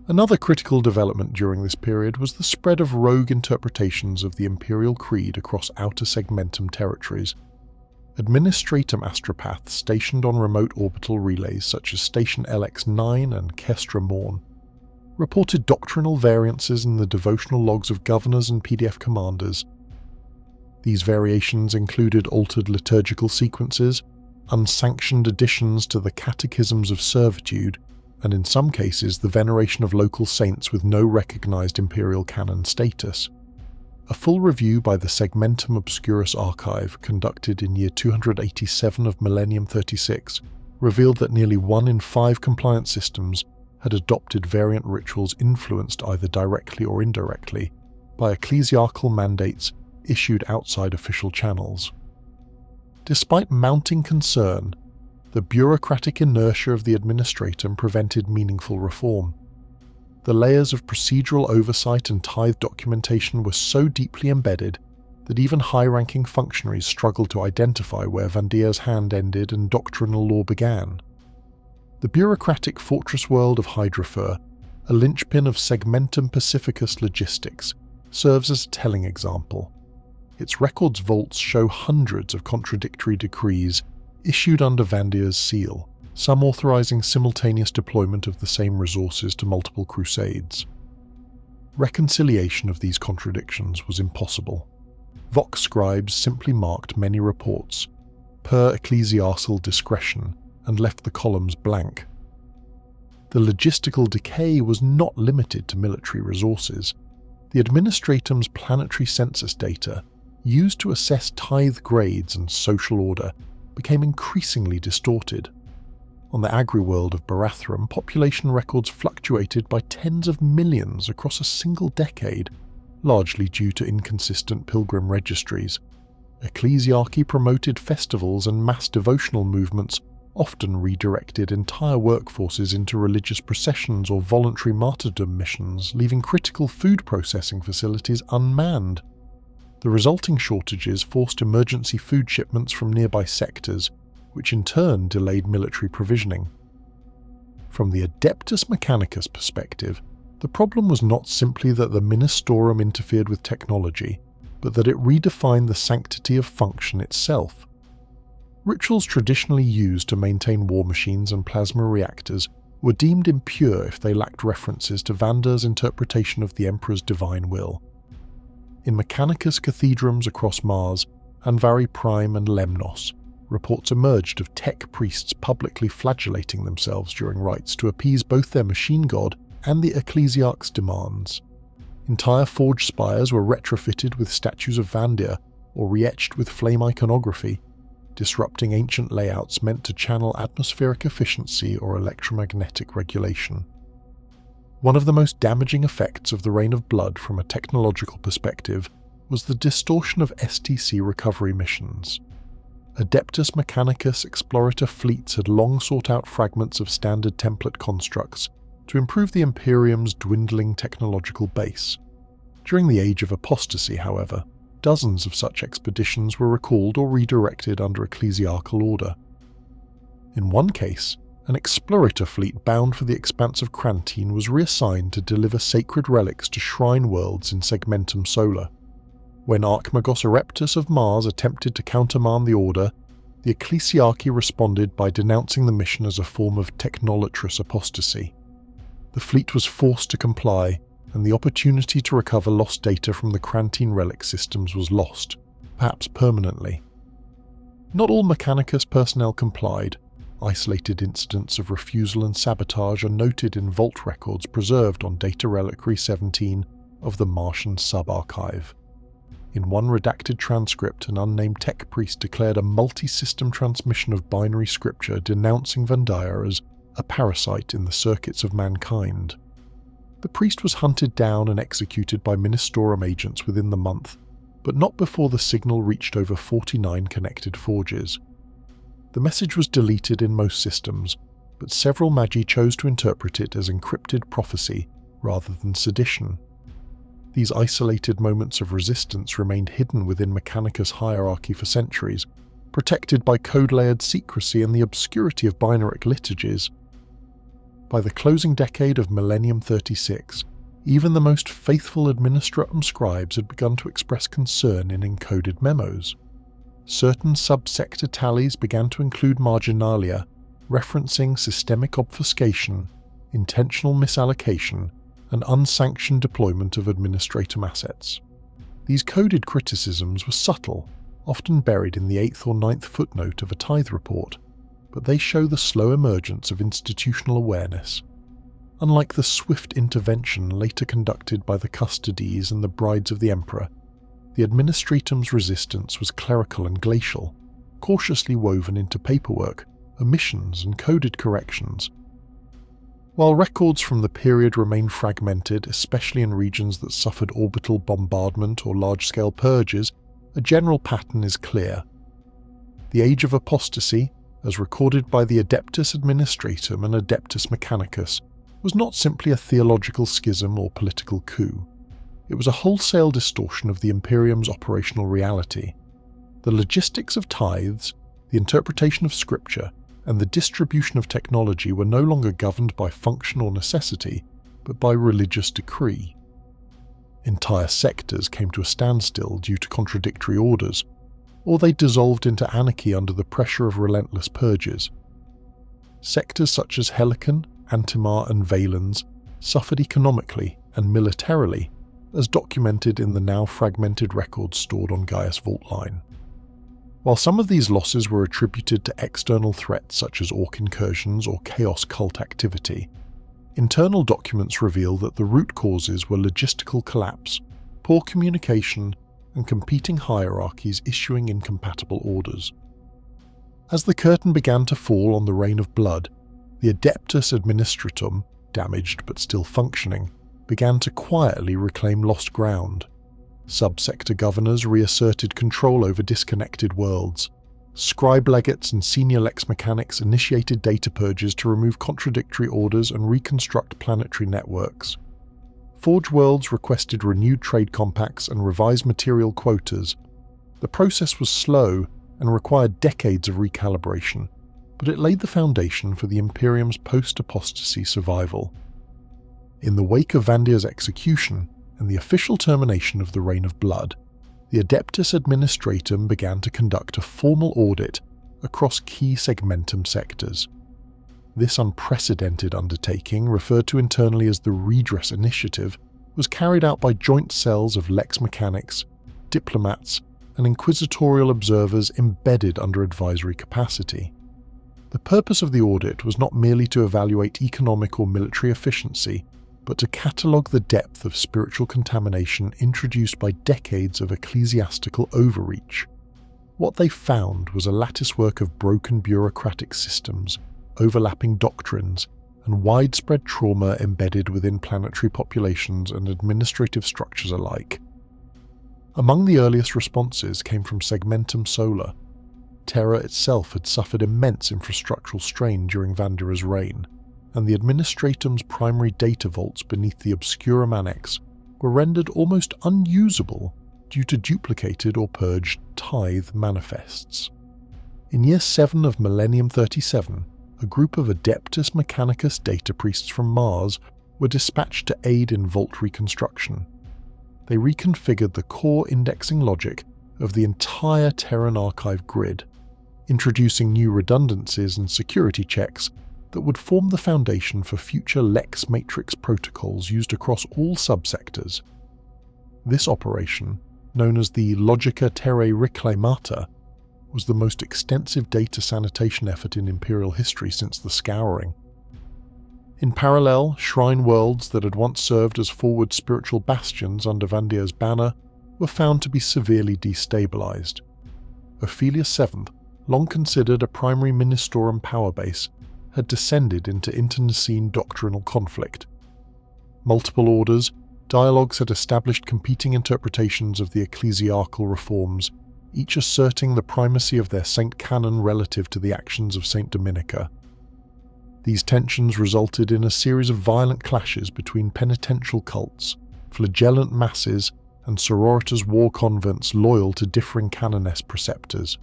Another critical development during this period was the spread of rogue interpretations of the Imperial Creed across outer segmentum territories. Administratum astropaths stationed on remote orbital relays such as Station LX-9 and Kestra Morn reported doctrinal variances in the devotional logs of governors and PDF commanders. These variations included altered liturgical sequences, unsanctioned additions to the catechisms of servitude, and in some cases the veneration of local saints with no recognized imperial canon status. A full review by the Segmentum Obscurus archive, conducted in year 287 of Millennium 36, revealed that nearly 1 in 5 compliance systems had adopted variant rituals influenced either directly or indirectly by ecclesiarchal mandates issued outside official channels. Despite mounting concern, the bureaucratic inertia of the Administratum prevented meaningful reform. The layers of procedural oversight and tithe documentation were so deeply embedded that even high-ranking functionaries struggled to identify where Vandire's hand ended and doctrinal law began. The bureaucratic fortress world of Hydrafer, a linchpin of Segmentum Pacificus logistics, serves as a telling example. Its records vaults show hundreds of contradictory decrees issued under Vandire's seal, some authorizing simultaneous deployment of the same resources to multiple crusades. Reconciliation of these contradictions was impossible. Vox scribes simply marked many reports, per ecclesiarchal discretion, and left the columns blank. The logistical decay was not limited to military resources. The Administratum's planetary census data, used to assess tithe grades and social order, became increasingly distorted. On the agri-world of Barathrum, population records fluctuated by tens of millions across a single decade, largely due to inconsistent pilgrim registries. Ecclesiarchy promoted festivals and mass devotional movements often redirected entire workforces into religious processions or voluntary martyrdom missions, leaving critical food processing facilities unmanned. The resulting shortages forced emergency food shipments from nearby sectors, which in turn delayed military provisioning. From the Adeptus Mechanicus perspective, the problem was not simply that the Ministorum interfered with technology, but that it redefined the sanctity of function itself. Rituals traditionally used to maintain war machines and plasma reactors were deemed impure if they lacked references to Vandire's interpretation of the Emperor's divine will. In Mechanicus cathedrams across Mars, Anvari Prime and Lemnos, reports emerged of tech priests publicly flagellating themselves during rites to appease both their machine god and the Ecclesiarch's demands. Entire forge spires were retrofitted with statues of Vandire or re-etched with flame iconography, disrupting ancient layouts meant to channel atmospheric efficiency or electromagnetic regulation. One of the most damaging effects of the Reign of Blood from a technological perspective was the distortion of STC recovery missions. Adeptus Mechanicus explorator fleets had long sought out fragments of standard template constructs to improve the Imperium's dwindling technological base. During the Age of Apostasy, however, dozens of such expeditions were recalled or redirected under ecclesiarchal order. In one case, an explorator fleet bound for the expanse of Crantine was reassigned to deliver sacred relics to shrine worlds in Segmentum Solar. When Archmagos Ereptus of Mars attempted to countermand the order, the Ecclesiarchy responded by denouncing the mission as a form of technolatrous apostasy. The fleet was forced to comply, and the opportunity to recover lost data from the Crantine relic systems was lost, perhaps permanently. Not all Mechanicus personnel complied. Isolated incidents of refusal and sabotage are noted in vault records preserved on Data Reliquary 17 of the Martian Sub-Archive. In one redacted transcript, an unnamed tech priest declared a multi-system transmission of binary scripture denouncing Vandire as a parasite in the circuits of mankind. The priest was hunted down and executed by Ministorum agents within the month, but not before the signal reached over 49 connected forges. The message was deleted in most systems, but several magi chose to interpret it as encrypted prophecy rather than sedition. These isolated moments of resistance remained hidden within Mechanicus hierarchy for centuries, protected by code-layered secrecy and the obscurity of binaric liturgies. By the closing decade of Millennium 36, even the most faithful Administratum scribes had begun to express concern in encoded memos. Certain subsector tallies began to include marginalia, referencing systemic obfuscation, intentional misallocation, and unsanctioned deployment of Administratum assets. These coded criticisms were subtle, often buried in the 8th or 9th footnote of a tithe report, but they show the slow emergence of institutional awareness. Unlike the swift intervention later conducted by the Custodes and the Brides of the Emperor, the Administratum's resistance was clerical and glacial, cautiously woven into paperwork, omissions, and coded corrections. While records from the period remain fragmented, especially in regions that suffered orbital bombardment or large-scale purges, a general pattern is clear. The Age of Apostasy, as recorded by the Adeptus Administratum and Adeptus Mechanicus, was not simply a theological schism or political coup. It was a wholesale distortion of the Imperium's operational reality. The logistics of tithes, the interpretation of scripture, and the distribution of technology were no longer governed by function or necessity, but by religious decree. Entire sectors came to a standstill due to contradictory orders, or they dissolved into anarchy under the pressure of relentless purges. Sectors such as Helicon, Antimar, and Valens suffered economically and militarily, as documented in the now fragmented records stored on Gaius Vault Line. While some of these losses were attributed to external threats such as orc incursions or chaos cult activity, internal documents reveal that the root causes were logistical collapse, poor communication, and competing hierarchies issuing incompatible orders. As the curtain began to fall on the Reign of Blood, the Adeptus Administratum, damaged but still functioning, began to quietly reclaim lost ground. Subsector governors reasserted control over disconnected worlds. Scribe legates and senior lex mechanics initiated data purges to remove contradictory orders and reconstruct planetary networks. forgeworlds requested renewed trade compacts and revised material quotas. The process was slow and required decades of recalibration, but it laid the foundation for the Imperium's post-apostasy survival. In the wake of Vandire's execution and the official termination of the Reign of Blood, the Adeptus Administratum began to conduct a formal audit across key segmentum sectors. This unprecedented undertaking, referred to internally as the Redress Initiative, was carried out by joint cells of lex mechanics, diplomats, and inquisitorial observers embedded under advisory capacity. The purpose of the audit was not merely to evaluate economic or military efficiency, but to catalogue the depth of spiritual contamination introduced by decades of ecclesiastical overreach. What they found was a latticework of broken bureaucratic systems, overlapping doctrines, and widespread trauma embedded within planetary populations and administrative structures alike. Among the earliest responses came from Segmentum Solar. Terra itself had suffered immense infrastructural strain during Vandire's reign, and the Administratum's primary data vaults beneath the Obscurum Annex were rendered almost unusable due to duplicated or purged tithe manifests. In Year 7 of Millennium 37, a group of Adeptus Mechanicus data priests from Mars were dispatched to aid in vault reconstruction. They reconfigured the core indexing logic of the entire Terran archive grid, introducing new redundancies and security checks that would form the foundation for future Lex Matrix protocols used across all subsectors. This operation, known as the Logica Terrae Reclamata, was the most extensive data sanitation effort in Imperial history since the Scouring. In parallel, shrine worlds that had once served as forward spiritual bastions under Vandire's banner were found to be severely destabilized. Ophelia VII, long considered a primary ministorum power base, had descended into internecine doctrinal conflict. Multiple orders, dialogues had established competing interpretations of the ecclesiarchal reforms, each asserting the primacy of their saint canon relative to the actions of Saint Dominica. These tensions resulted in a series of violent clashes between penitential cults, flagellant masses, and sororitas war convents loyal to differing canoness preceptors.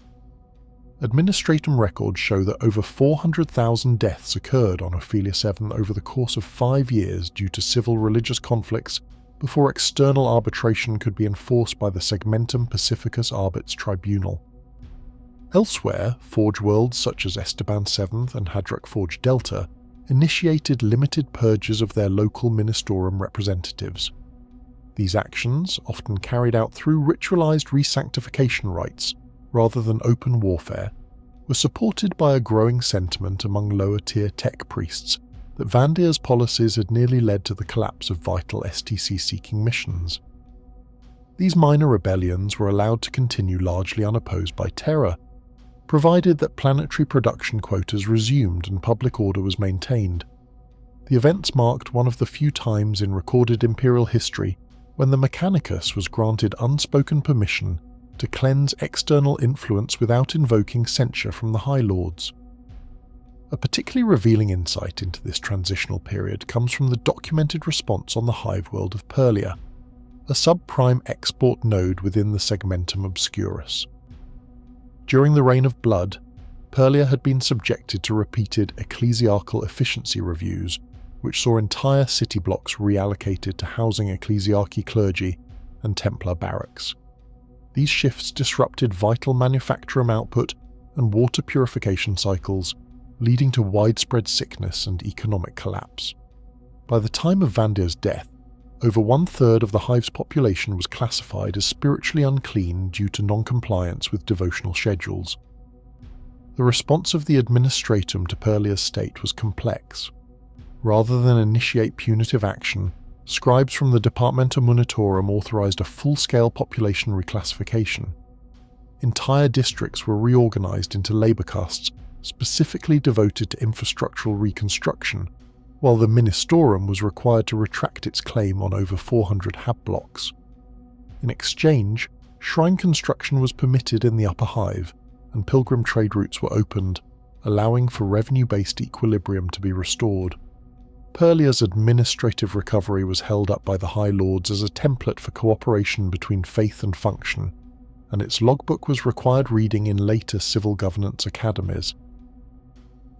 Administratum records show that over 400,000 deaths occurred on Ophelia VII over the course of 5 years due to civil religious conflicts before external arbitration could be enforced by the Segmentum Pacificus Arbits Tribunal. Elsewhere, forge worlds such as Esteban VII and Hadrak Forge Delta initiated limited purges of their local ministorum representatives. These actions, often carried out through ritualized resanctification rites rather than open warfare, were supported by a growing sentiment among lower-tier tech priests that Vandire's policies had nearly led to the collapse of vital STC-seeking missions. These minor rebellions were allowed to continue largely unopposed by Terra, provided that planetary production quotas resumed and public order was maintained. The events marked one of the few times in recorded Imperial history when the Mechanicus was granted unspoken permission to cleanse external influence without invoking censure from the High Lords. A particularly revealing insight into this transitional period comes from the documented response on the hive world of Purlia, a subprime export node within the Segmentum Obscurus. During the Reign of Blood, Purlia had been subjected to repeated ecclesiarchal efficiency reviews, which saw entire city blocks reallocated to housing ecclesiarchy clergy and Templar barracks. These shifts disrupted vital manufacturum output and water purification cycles, leading to widespread sickness and economic collapse. By the time of Vandire's death, over 1/3 of the hive's population was classified as spiritually unclean due to non-compliance with devotional schedules. The response of the Administratum to Purlia's state was complex. Rather than initiate punitive action, scribes from the Departmentum Munitorum authorized a full-scale population reclassification. Entire districts were reorganized into labor castes specifically devoted to infrastructural reconstruction, while the Ministorum was required to retract its claim on over 400 hab blocks. In exchange, shrine construction was permitted in the upper hive, and pilgrim trade routes were opened, allowing for revenue-based equilibrium to be restored. Purlia's administrative recovery was held up by the High Lords as a template for cooperation between faith and function, and its logbook was required reading in later civil governance academies.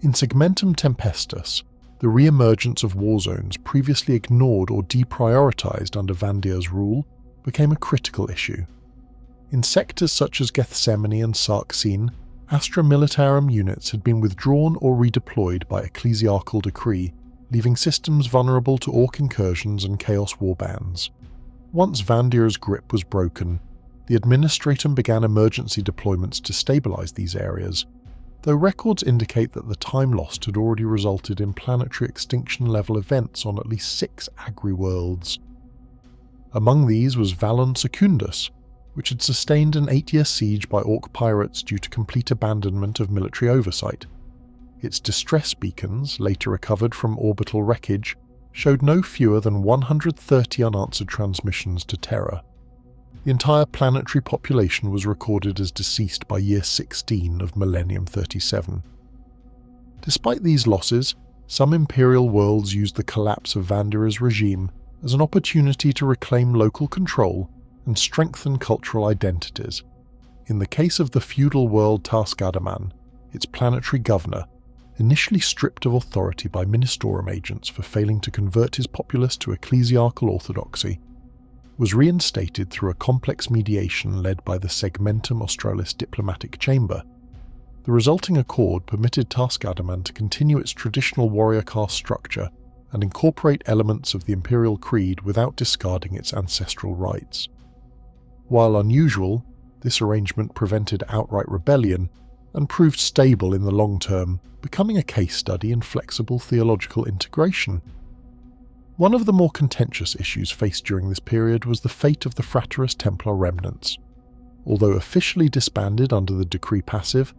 In Segmentum Tempestus, the re-emergence of war zones previously ignored or deprioritized under Vandire's rule became a critical issue. In sectors such as Gethsemane and Sarksine, Astra Militarum units had been withdrawn or redeployed by ecclesiarchal decree, leaving systems vulnerable to orc incursions and chaos warbands. Once Vandire's grip was broken, the Administratum began emergency deployments to stabilize these areas, though records indicate that the time lost had already resulted in planetary extinction-level events on at least 6 agri-worlds. Among these was Valon Secundus, which had sustained an 8-year siege by orc pirates due to complete abandonment of military oversight. Its distress beacons, later recovered from orbital wreckage, showed no fewer than 130 unanswered transmissions to Terra. The entire planetary population was recorded as deceased by year 16 of Millennium 37. Despite these losses, some Imperial worlds used the collapse of Vandire's regime as an opportunity to reclaim local control and strengthen cultural identities. In the case of the feudal world Taskadaman, its planetary governor, initially stripped of authority by Ministorum agents for failing to convert his populace to ecclesiarchal orthodoxy, was reinstated through a complex mediation led by the Segmentum Australis diplomatic chamber. The resulting accord permitted Taskadaman to continue its traditional warrior caste structure and incorporate elements of the Imperial creed without discarding its ancestral rights. While unusual, this arrangement prevented outright rebellion and proved stable in the long term, becoming a case study in flexible theological integration. One of the more contentious issues faced during this period was the fate of the Frateris Templar remnants. Although officially disbanded under the Decree Passive,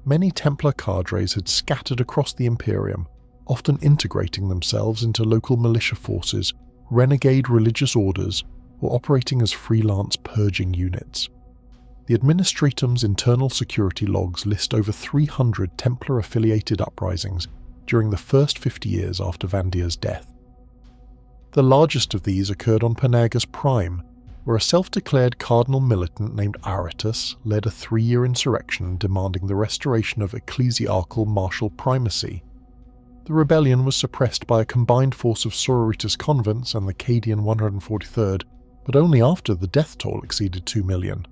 many Templar cadres had scattered across the Imperium, often integrating themselves into local militia forces, renegade religious orders, or operating as freelance purging units. The Administratum's internal security logs list over 300 Templar-affiliated uprisings during the first 50 years after Vandire's death. The largest of these occurred on Panagus Prime, where a self-declared cardinal militant named Aratus led a 3-year insurrection demanding the restoration of ecclesiarchal martial primacy. The rebellion was suppressed by a combined force of Sororitas convents and the Cadian 143rd, but only after the death toll exceeded 2 million.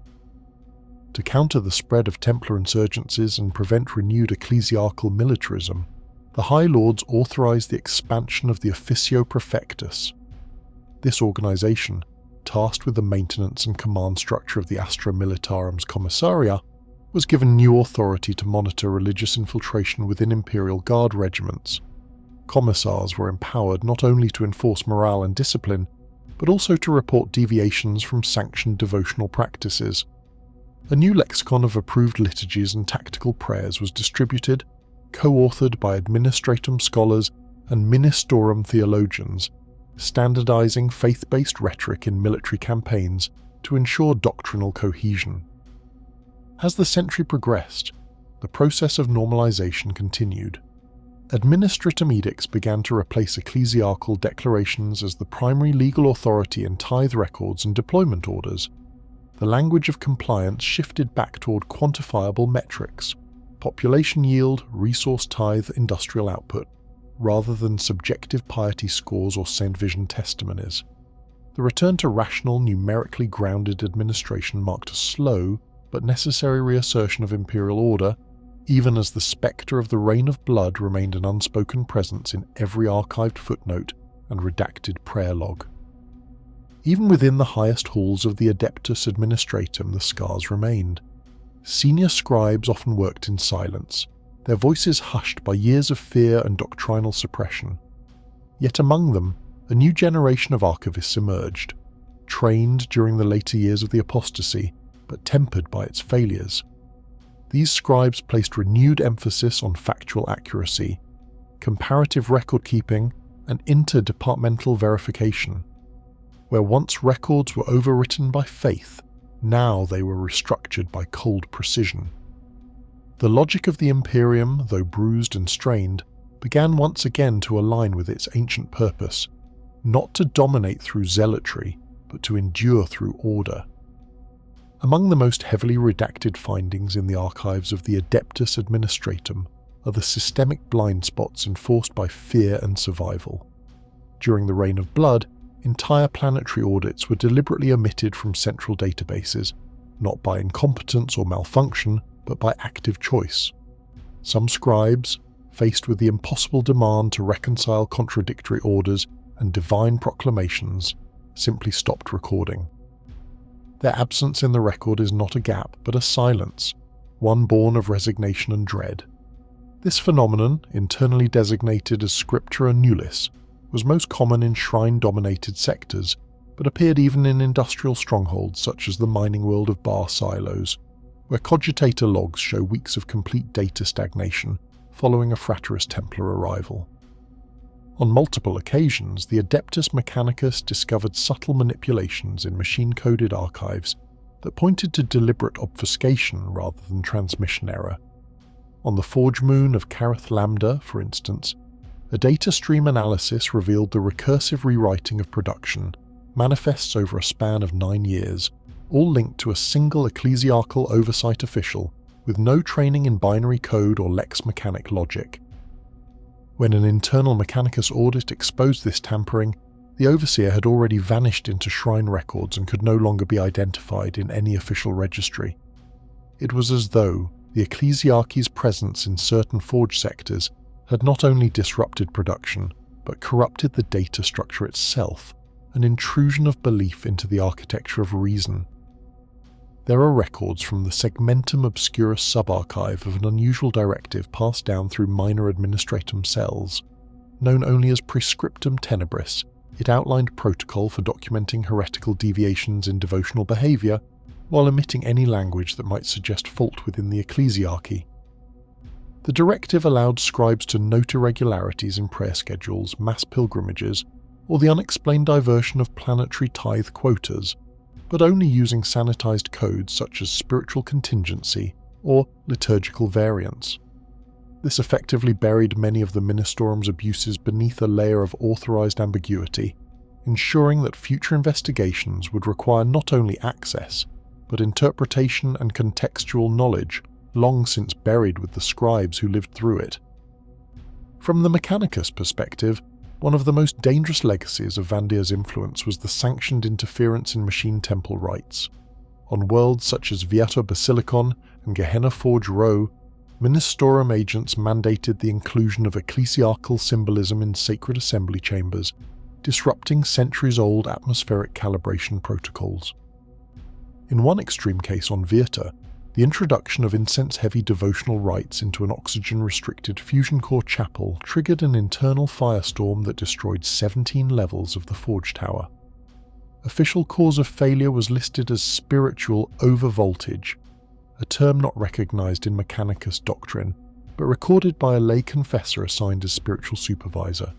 To counter the spread of Templar insurgencies and prevent renewed ecclesiarchal militarism, the High Lords authorized the expansion of the Officio Prefectus. This organization, tasked with the maintenance and command structure of the Astra Militarum's Commissaria, was given new authority to monitor religious infiltration within Imperial Guard regiments. Commissars were empowered not only to enforce morale and discipline, but also to report deviations from sanctioned devotional practices. A new lexicon of approved liturgies and tactical prayers was distributed, co-authored by Administratum scholars and Ministorum theologians, standardizing faith-based rhetoric in military campaigns to ensure doctrinal cohesion. As the century progressed, the process of normalization continued. Administratum edicts began to replace ecclesiarchal declarations as the primary legal authority in tithe records and deployment orders. The language of compliance shifted back toward quantifiable metrics, population yield, resource tithe, industrial output, rather than subjective piety scores or Saint Vision testimonies. The return to rational, numerically grounded administration marked a slow but necessary reassertion of imperial order, even as the spectre of the Reign of Blood remained an unspoken presence in every archived footnote and redacted prayer log. Even within the highest halls of the Adeptus Administratum, the scars remained. Senior scribes often worked in silence, their voices hushed by years of fear and doctrinal suppression. Yet among them, a new generation of archivists emerged, trained during the later years of the apostasy, but tempered by its failures. These scribes placed renewed emphasis on factual accuracy, comparative record-keeping, and interdepartmental verification. Where once records were overwritten by faith, now they were restructured by cold precision. The logic of the Imperium, though bruised and strained, began once again to align with its ancient purpose, not to dominate through zealotry, but to endure through order. Among the most heavily redacted findings in the archives of the Adeptus Administratum are the systemic blind spots enforced by fear and survival. During the Reign of Blood, entire planetary audits were deliberately omitted from central databases, not by incompetence or malfunction, but by active choice. Some scribes, faced with the impossible demand to reconcile contradictory orders and divine proclamations, simply stopped recording. Their absence in the record is not a gap, but a silence, one born of resignation and dread. This phenomenon, internally designated as scriptura nullis, was most common in shrine-dominated sectors, but appeared even in industrial strongholds such as the mining world of bar silos, where cogitator logs show weeks of complete data stagnation following a Frateris Templar arrival. On multiple occasions, the Adeptus Mechanicus discovered subtle manipulations in machine-coded archives that pointed to deliberate obfuscation rather than transmission error. On the Forge Moon of Carath Lambda, for instance, a data stream analysis revealed the recursive rewriting of production manifests over a span of 9 years, all linked to a single ecclesiarchal oversight official with no training in binary code or lex mechanic logic. When an internal Mechanicus audit exposed this tampering, the overseer had already vanished into shrine records and could no longer be identified in any official registry. It was as though the ecclesiarchy's presence in certain forge sectors had not only disrupted production, but corrupted the data structure itself, an intrusion of belief into the architecture of reason. There are records from the Segmentum Obscurus subarchive of an unusual directive passed down through minor administratum cells. Known only as Prescriptum Tenebris, it outlined protocol for documenting heretical deviations in devotional behaviour, while omitting any language that might suggest fault within the ecclesiarchy. The directive allowed scribes to note irregularities in prayer schedules, mass pilgrimages, or the unexplained diversion of planetary tithe quotas, but only using sanitized codes such as spiritual contingency or liturgical variance. This effectively buried many of the Ministerum's abuses beneath a layer of authorized ambiguity, ensuring that future investigations would require not only access, but interpretation and contextual knowledge long since buried with the scribes who lived through it. From the Mechanicus perspective, one of the most dangerous legacies of Vandire's influence was the sanctioned interference in machine temple rites. On worlds such as Viator Basilicon and Gehenna Forge Row, Ministerum agents mandated the inclusion of ecclesiarchal symbolism in sacred assembly chambers, disrupting centuries-old atmospheric calibration protocols. In one extreme case on Viator, the introduction of incense-heavy devotional rites into an oxygen-restricted fusion core chapel triggered an internal firestorm that destroyed 17 levels of the Forge Tower. Official cause of failure was listed as spiritual overvoltage, a term not recognized in Mechanicus doctrine, but recorded by a lay confessor assigned as spiritual supervisor.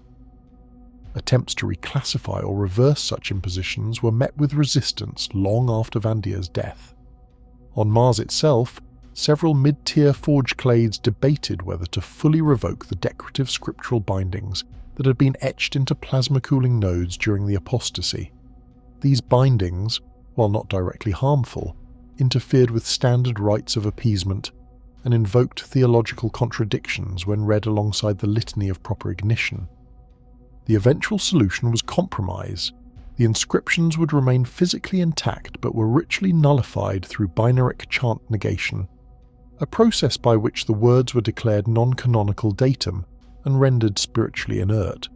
Attempts to reclassify or reverse such impositions were met with resistance long after Vandire's death. On Mars itself, several mid-tier forge clades debated whether to fully revoke the decorative scriptural bindings that had been etched into plasma cooling nodes during the apostasy. These bindings, while not directly harmful, interfered with standard rites of appeasement and invoked theological contradictions when read alongside the litany of proper ignition. The eventual solution was compromise. The inscriptions would remain physically intact but were ritually nullified through binaric chant negation, a process by which the words were declared non-canonical datum and rendered spiritually inert.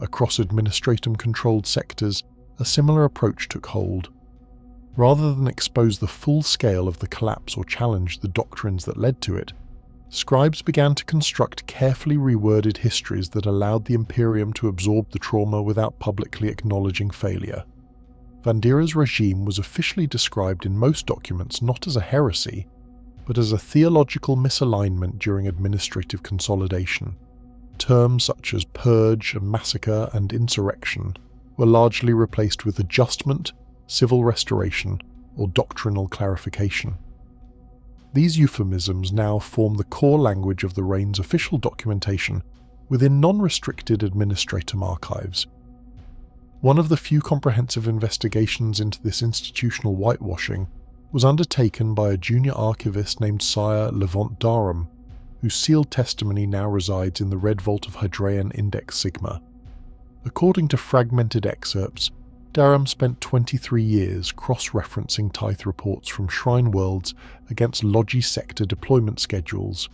Across Administratum-controlled sectors, a similar approach took hold. Rather than expose the full scale of the collapse or challenge the doctrines that led to it, scribes began to construct carefully reworded histories that allowed the Imperium to absorb the trauma without publicly acknowledging failure. Vandire's regime was officially described in most documents not as a heresy, but as a theological misalignment during administrative consolidation. Terms such as purge, massacre, and insurrection were largely replaced with adjustment, civil restoration, or doctrinal clarification. These euphemisms now form the core language of the reign's official documentation within non-restricted Administratum archives. One of the few comprehensive investigations into this institutional whitewashing was undertaken by a junior archivist named Sire Levant Darum, whose sealed testimony now resides in the Red Vault of Hydraean Index Sigma. According to fragmented excerpts, Darum spent 23 years cross-referencing tithe reports from Shrine Worlds against Logi sector deployment schedules.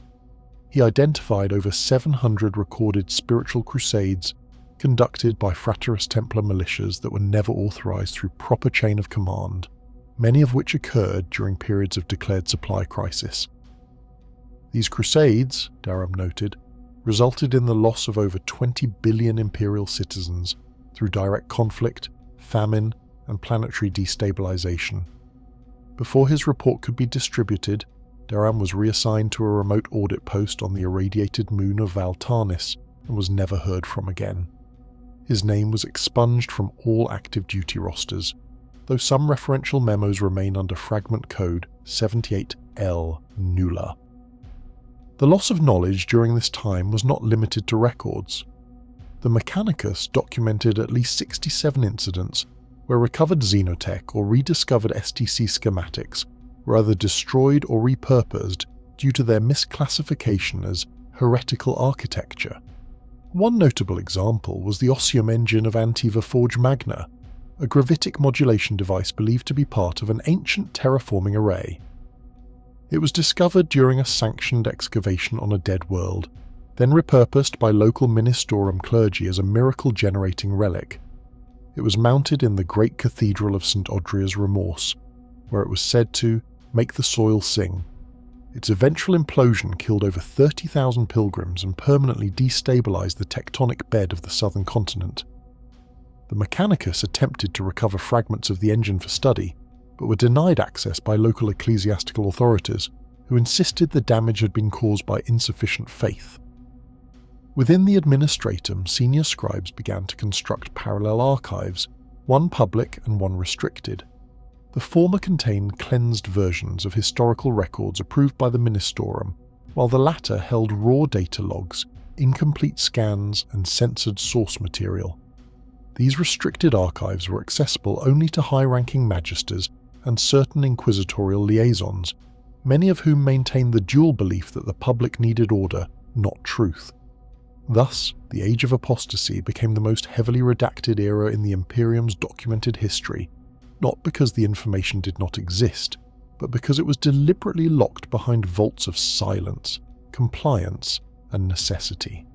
He identified over 700 recorded spiritual crusades conducted by Frateris Templar militias that were never authorized through proper chain of command, many of which occurred during periods of declared supply crisis. These crusades, Darum noted, resulted in the loss of over 20 billion Imperial citizens through direct conflict, famine, and planetary destabilization. Before his report could be distributed, Darum was reassigned to a remote audit post on the irradiated moon of Valtarnis and was never heard from again. His name was expunged from all active duty rosters, though some referential memos remain under fragment code 78L Nulla. The loss of knowledge during this time was not limited to records. The Mechanicus documented at least 67 incidents where recovered xenotech or rediscovered STC schematics were either destroyed or repurposed due to their misclassification as heretical architecture. One notable example was the Ossium engine of Antiva Forge Magna, a gravitic modulation device believed to be part of an ancient terraforming array. It was discovered during a sanctioned excavation on a dead world, then repurposed by local Ministorum clergy as a miracle-generating relic. It was mounted in the great cathedral of St. Odria's Remorse, where it was said to make the soil sing. Its eventual implosion killed over 30,000 pilgrims and permanently destabilized the tectonic bed of the southern continent. The Mechanicus attempted to recover fragments of the engine for study, but were denied access by local ecclesiastical authorities, who insisted the damage had been caused by insufficient faith. Within the Administratum, senior scribes began to construct parallel archives, one public and one restricted. The former contained cleansed versions of historical records approved by the Ministorum, while the latter held raw data logs, incomplete scans, and censored source material. These restricted archives were accessible only to high-ranking magisters and certain inquisitorial liaisons, many of whom maintained the dual belief that the public needed order, not truth. Thus, the Age of Apostasy became the most heavily redacted era in the Imperium's documented history, not because the information did not exist, but because it was deliberately locked behind vaults of silence, compliance, and necessity.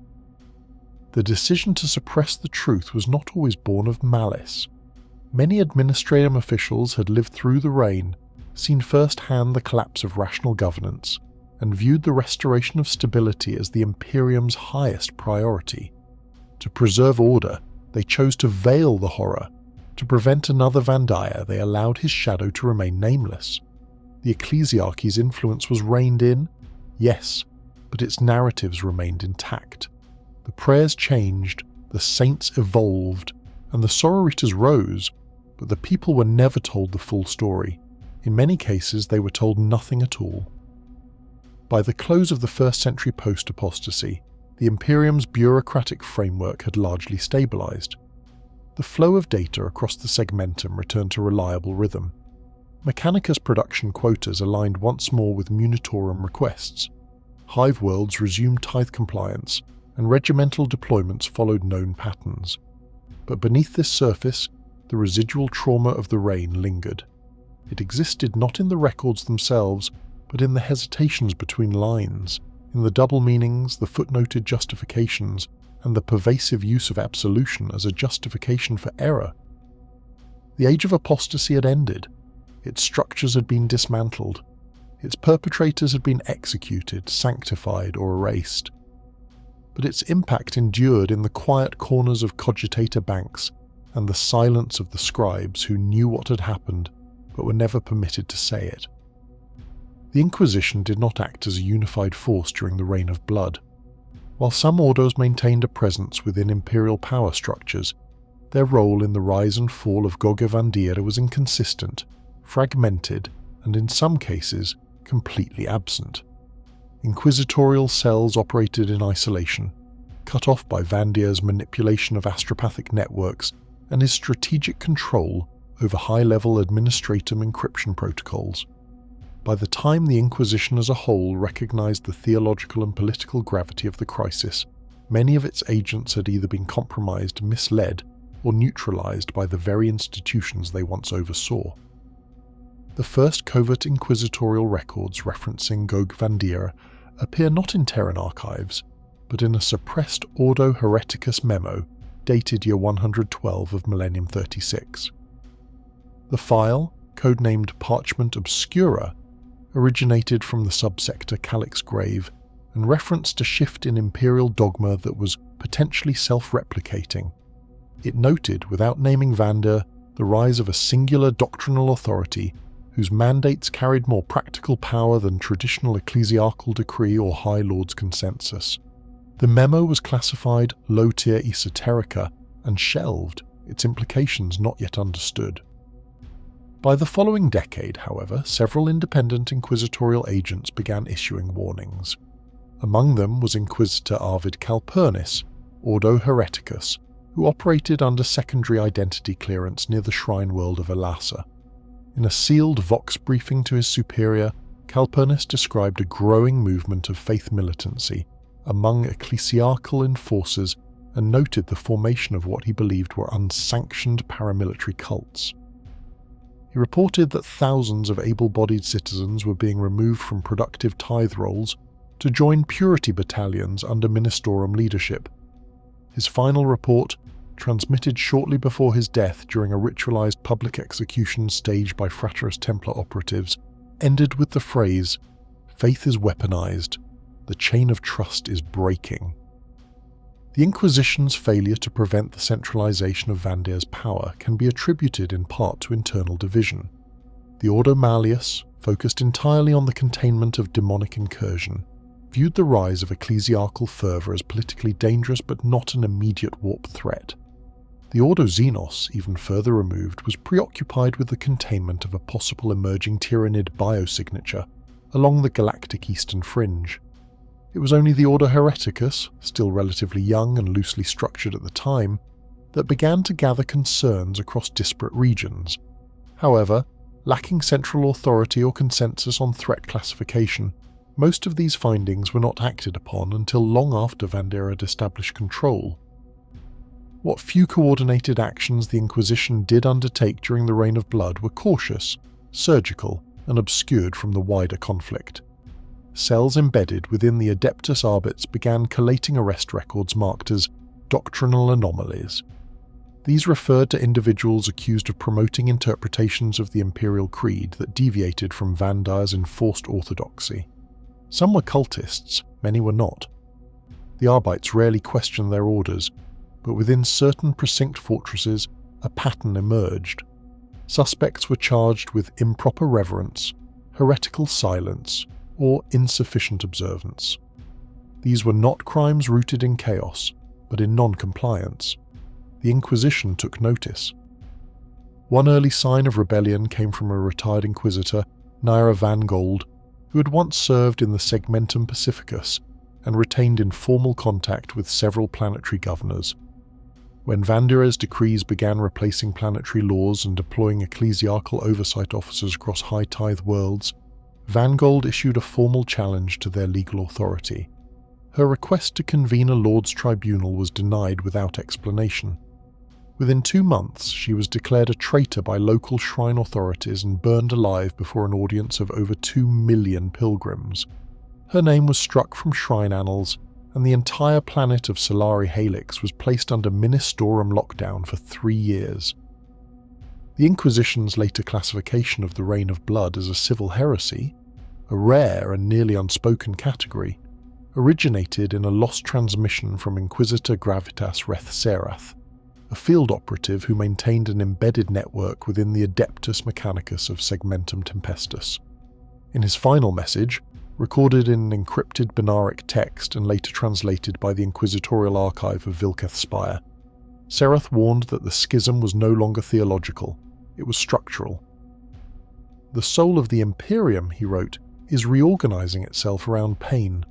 The decision to suppress the truth was not always born of malice. Many Administratum officials had lived through the reign, seen first-hand the collapse of rational governance, and viewed the restoration of stability as the Imperium's highest priority. To preserve order, they chose to veil the horror. To prevent another Vandire, they allowed his shadow to remain nameless. The Ecclesiarchy's influence was reined in, yes, but its narratives remained intact. The prayers changed, the saints evolved, and the sororitas rose, but the people were never told the full story. In many cases, they were told nothing at all. By the close of the 1st century post-apostasy, the Imperium's bureaucratic framework had largely stabilized. The flow of data across the segmentum returned to reliable rhythm. Mechanicus production quotas aligned once more with munitorum requests. Hive worlds resumed tithe compliance, and regimental deployments followed known patterns. But beneath this surface, the residual trauma of the reign lingered. It existed not in the records themselves, but in the hesitations between lines, in the double meanings, the footnoted justifications, and the pervasive use of absolution as a justification for error. The Age of Apostasy had ended. Its structures had been dismantled. Its perpetrators had been executed, sanctified, or erased. But its impact endured in the quiet corners of cogitator banks and the silence of the scribes who knew what had happened but were never permitted to say it. The Inquisition did not act as a unified force during the Reign of Blood. While some orders maintained a presence within imperial power structures, their role in the rise and fall of Goge Vandire was inconsistent, fragmented, and in some cases, completely absent. Inquisitorial cells operated in isolation, cut off by Vandire's manipulation of astropathic networks and his strategic control over high-level Administratum encryption protocols. By the time the Inquisition as a whole recognized the theological and political gravity of the crisis, many of its agents had either been compromised, misled, or neutralized by the very institutions they once oversaw. The first covert inquisitorial records referencing Goge Vandire appear not in Terran archives, but in a suppressed Ordo Hereticus memo dated year 112 of Millennium 36. The file, codenamed Parchment Obscura, originated from the subsector Calyx Grave and referenced a shift in Imperial dogma that was potentially self-replicating. It noted, without naming Vandire, the rise of a singular doctrinal authority whose mandates carried more practical power than traditional ecclesiarchal decree or High Lord's consensus. The memo was classified low-tier esoterica and shelved, its implications not yet understood. By the following decade, however, several independent inquisitorial agents began issuing warnings. Among them was Inquisitor Arvid Calpurnis, Ordo Hereticus, who operated under secondary identity clearance near the shrine world of Elassa. In a sealed Vox briefing to his superior, Calpurnis described a growing movement of faith militancy among ecclesiarchal enforcers and noted the formation of what he believed were unsanctioned paramilitary cults. He reported that thousands of able-bodied citizens were being removed from productive tithe rolls to join purity battalions under ministorum leadership. His final report, transmitted shortly before his death during a ritualized public execution staged by Frateris Templar operatives, ended with the phrase, "Faith is weaponized. The chain of trust is breaking." The Inquisition's failure to prevent the centralization of Vandire's power can be attributed in part to internal division. The Ordo Malleus, focused entirely on the containment of demonic incursion, viewed the rise of ecclesiarchal fervor as politically dangerous but not an immediate warp threat. The Ordo Xenos, even further removed, was preoccupied with the containment of a possible emerging Tyrannid biosignature along the galactic eastern fringe. It was only the Ordo Hereticus, still relatively young and loosely structured at the time, that began to gather concerns across disparate regions. However, lacking central authority or consensus on threat classification, most of these findings were not acted upon until long after Vandire had established control. What few coordinated actions the Inquisition did undertake during the Reign of Blood were cautious, surgical, and obscured from the wider conflict. Cells embedded within the Adeptus Arbits began collating arrest records marked as doctrinal anomalies. These referred to individuals accused of promoting interpretations of the Imperial Creed that deviated from Vandire's enforced orthodoxy. Some were cultists, many were not. The Arbites rarely questioned their orders, but within certain precinct fortresses, a pattern emerged. Suspects were charged with improper reverence, heretical silence, or insufficient observance. These were not crimes rooted in chaos, but in non-compliance. The Inquisition took notice. One early sign of rebellion came from a retired inquisitor, Naira Van Gold, who had once served in the Segmentum Pacificus and retained informal contact with several planetary governors. When Vandire's decrees began replacing planetary laws and deploying ecclesiarchal oversight officers across high tithe worlds, Van Gold issued a formal challenge to their legal authority. Her request to convene a Lord's Tribunal was denied without explanation. Within 2 months, she was declared a traitor by local shrine authorities and burned alive before an audience of over 2 million pilgrims. Her name was struck from shrine annals, and the entire planet of Solari Helix was placed under ministorum lockdown for 3 years. The Inquisition's later classification of the Reign of Blood as a civil heresy, a rare and nearly unspoken category, originated in a lost transmission from Inquisitor Gravitas Reth Serath, a field operative who maintained an embedded network within the Adeptus Mechanicus of Segmentum Tempestus. In his final message, recorded in an encrypted binaric text and later translated by the Inquisitorial Archive of Vilketh Spire, Serath warned that the schism was no longer theological, it was structural. "The soul of the Imperium," he wrote, is reorganizing itself around pain.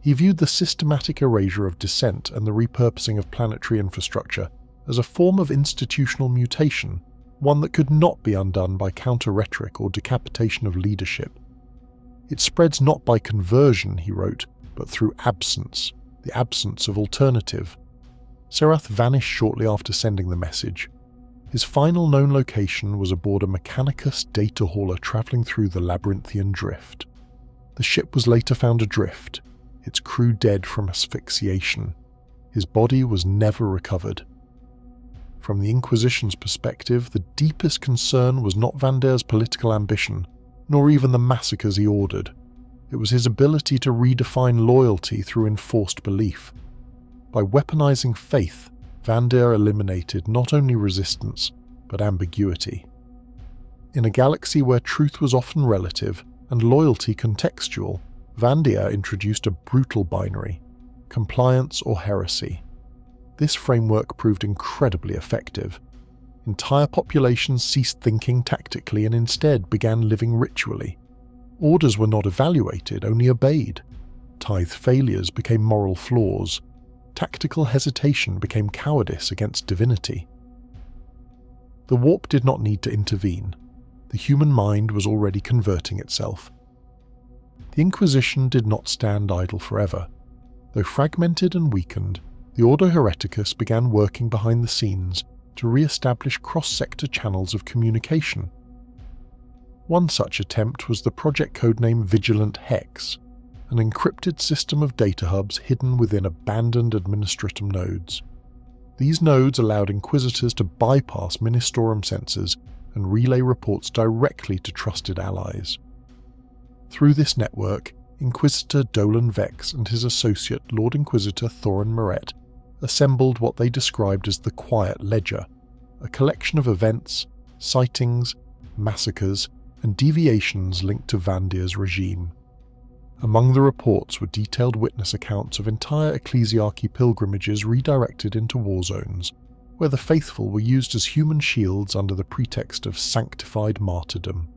He viewed the systematic erasure of dissent and the repurposing of planetary infrastructure as a form of institutional mutation, one that could not be undone by counter-rhetoric or decapitation of leadership. It spreads not by conversion, he wrote, but through absence, the absence of alternative. Serath vanished shortly after sending the message. His final known location was aboard a Mechanicus data hauler travelling through the labyrinthian drift. The ship was later found adrift, its crew dead from asphyxiation. His body was never recovered. From the Inquisition's perspective, the deepest concern was not Vandire's political ambition, nor even the massacres he ordered. It was his ability to redefine loyalty through enforced belief. By weaponizing faith, Vandire eliminated not only resistance, but ambiguity. In a galaxy where truth was often relative and loyalty contextual, Vandire introduced a brutal binary: compliance or heresy. This framework proved incredibly effective. Entire populations ceased thinking tactically and instead began living ritually. Orders were not evaluated, only obeyed. Tithe failures became moral flaws. Tactical hesitation became cowardice against divinity. The warp did not need to intervene. The human mind was already converting itself. The Inquisition did not stand idle forever. Though fragmented and weakened, the Ordo Hereticus began working behind the scenes to re-establish cross-sector channels of communication. One such attempt was the project codename Vigilant Hex, an encrypted system of data hubs hidden within abandoned Administratum nodes. These nodes allowed Inquisitors to bypass Ministorum censors and relay reports directly to trusted allies. Through this network, Inquisitor Dolan Vex and his associate Lord Inquisitor Thorin Moret assembled what they described as the Quiet Ledger, a collection of events, sightings, massacres, and deviations linked to Vandire's regime. Among the reports were detailed witness accounts of entire ecclesiarchy pilgrimages redirected into war zones, where the faithful were used as human shields under the pretext of sanctified martyrdom.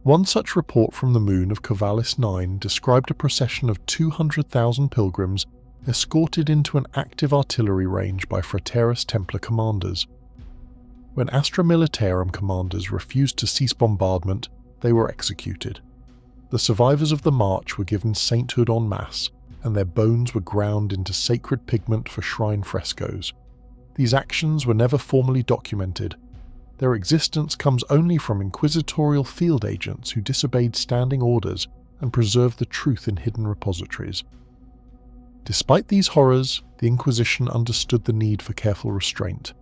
One such report from the moon of Corvallis 9 described a procession of 200,000 pilgrims escorted into an active artillery range by Frateris Templar commanders. When Astra Militarum commanders refused to cease bombardment, they were executed. The survivors of the march were given sainthood en masse, and their bones were ground into sacred pigment for shrine frescoes. These actions were never formally documented. Their existence comes only from inquisitorial field agents who disobeyed standing orders and preserved the truth in hidden repositories. Despite these horrors, the Inquisition understood the need for careful restraint.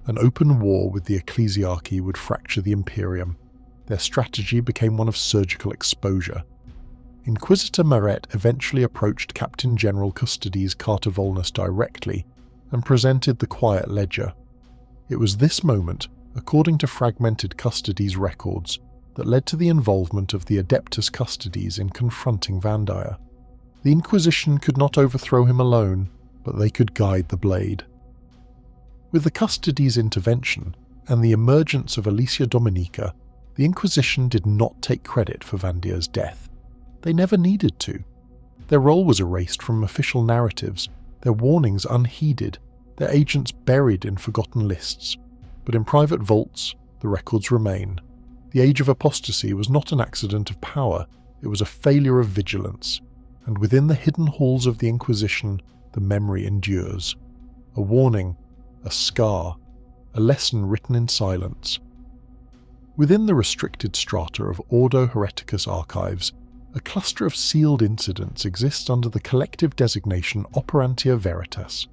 An open war with the Ecclesiarchy would fracture the Imperium. Their strategy became one of surgical exposure. Inquisitor Moret eventually approached Captain General Custodes Carter Volnus directly and presented the Quiet Ledger. It was this moment, according to fragmented Custodes records, that led to the involvement of the Adeptus Custodes in confronting Vandire. The Inquisition could not overthrow him alone, but they could guide the blade. With the Custodes' intervention and the emergence of Alesia Dominica, the Inquisition did not take credit for Vandire's death. They never needed to. Their role was erased from official narratives, their warnings unheeded, their agents buried in forgotten lists. But in private vaults, the records remain. The Age of Apostasy was not an accident of power, it was a failure of vigilance. And within the hidden halls of the Inquisition, the memory endures. A warning, a scar, a lesson written in silence. Within the restricted strata of Ordo Hereticus archives, a cluster of sealed incidents exists under the collective designation Operantia Veritas.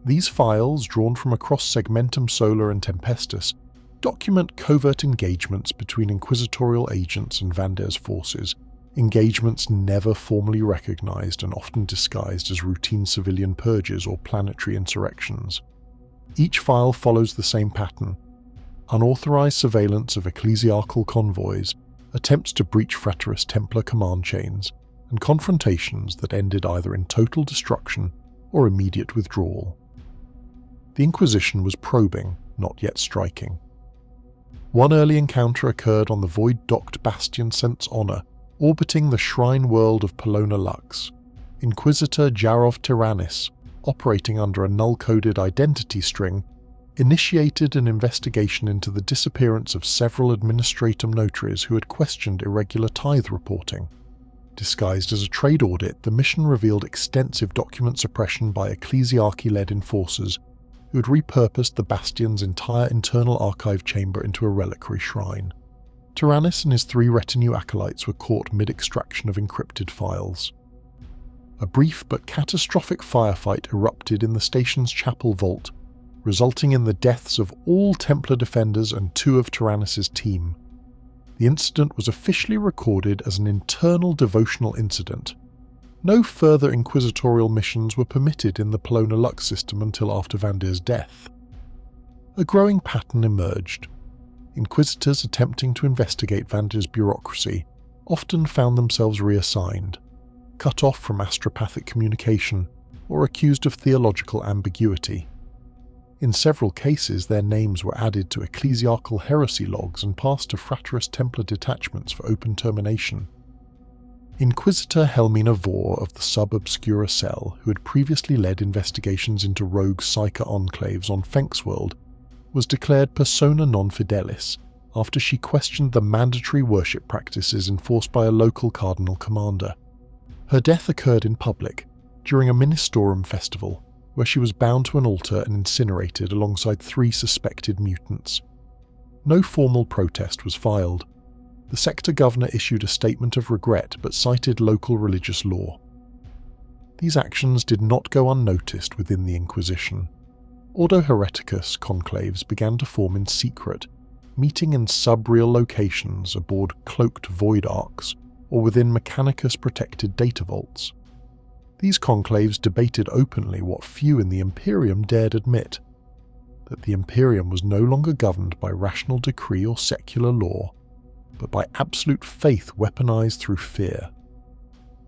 These files, drawn from across Segmentum Solar and Tempestus, document covert engagements between inquisitorial agents and Vandire's forces, engagements never formally recognized and often disguised as routine civilian purges or planetary insurrections. Each file follows the same pattern: unauthorized surveillance of ecclesiarchal convoys, attempts to breach Frateris Templar command chains, and confrontations that ended either in total destruction or immediate withdrawal. The Inquisition was probing, not yet striking. One early encounter occurred on the void-docked Bastion Sense Honor, orbiting the shrine world of Polona Lux, Inquisitor Jarov Tyrannus, operating under a null-coded identity string, initiated an investigation into the disappearance of several Administratum notaries who had questioned irregular tithe reporting. Disguised as a trade audit, the mission revealed extensive document suppression by Ecclesiarchy-led enforcers who had repurposed the Bastion's entire internal archive chamber into a reliquary shrine. Tyrannus and his 3 retinue acolytes were caught mid-extraction of encrypted files. A brief but catastrophic firefight erupted in the station's chapel vault, resulting in the deaths of all Templar defenders and 2 of Tyrannus's team. The incident was officially recorded as an internal devotional incident. No further inquisitorial missions were permitted in the Polona Lux system until after Vandire's death. A growing pattern emerged. Inquisitors attempting to investigate Vandire's bureaucracy often found themselves reassigned, cut off from astropathic communication, or accused of theological ambiguity. In several cases, their names were added to ecclesiarchal heresy logs and passed to Frateris Templar detachments for open termination. Inquisitor Helmina Vor of the Sub Obscura Cell, who had previously led investigations into rogue Psyker enclaves on Fenxworld, was declared persona non fidelis after she questioned the mandatory worship practices enforced by a local cardinal commander. Her death occurred in public, during a Ministorum festival, where she was bound to an altar and incinerated alongside 3 suspected mutants. No formal protest was filed. The sector governor issued a statement of regret but cited local religious law. These actions did not go unnoticed within the Inquisition. Ordo Hereticus conclaves began to form in secret, meeting in sub-real locations aboard cloaked void arcs or within Mechanicus-protected data vaults. These conclaves debated openly what few in the Imperium dared admit, that the Imperium was no longer governed by rational decree or secular law, but by absolute faith weaponized through fear.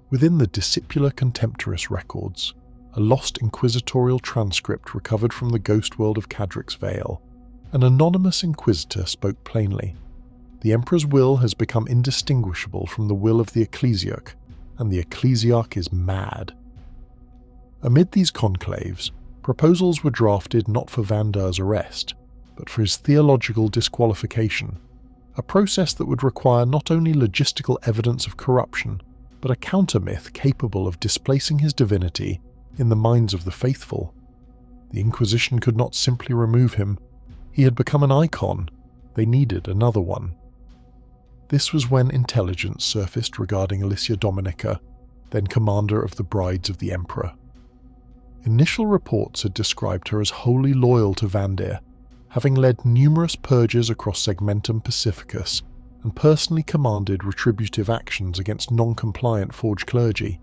Within the Discipular Contemptoris records, a lost inquisitorial transcript recovered from the ghost world of Cadric's Vale, an anonymous inquisitor spoke plainly. The Emperor's will has become indistinguishable from the will of the Ecclesiarch, and the Ecclesiarch is mad. Amid these conclaves, proposals were drafted not for Vandire's arrest, but for his theological disqualification, a process that would require not only logistical evidence of corruption, but a counter-myth capable of displacing his divinity in the minds of the faithful. The Inquisition could not simply remove him. He had become an icon. They needed another one. This was when intelligence surfaced regarding Alicia Dominica, then commander of the Brides of the Emperor. Initial reports had described her as wholly loyal to Vandire, having led numerous purges across Segmentum Pacificus and personally commanded retributive actions against non-compliant forged clergy.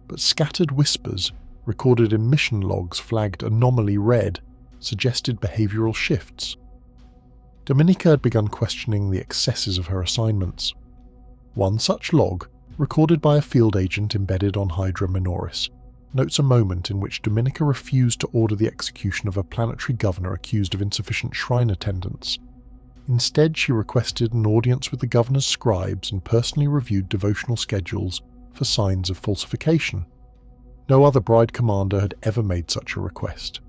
But scattered whispers, recorded in mission logs flagged Anomaly Red, suggested behavioural shifts. Dominica had begun questioning the excesses of her assignments. One such log, recorded by a field agent embedded on Hydra Minoris, notes a moment in which Dominica refused to order the execution of a planetary governor accused of insufficient shrine attendance. Instead, she requested an audience with the governor's scribes and personally reviewed devotional schedules for signs of falsification. No other bride commander had ever made such a request.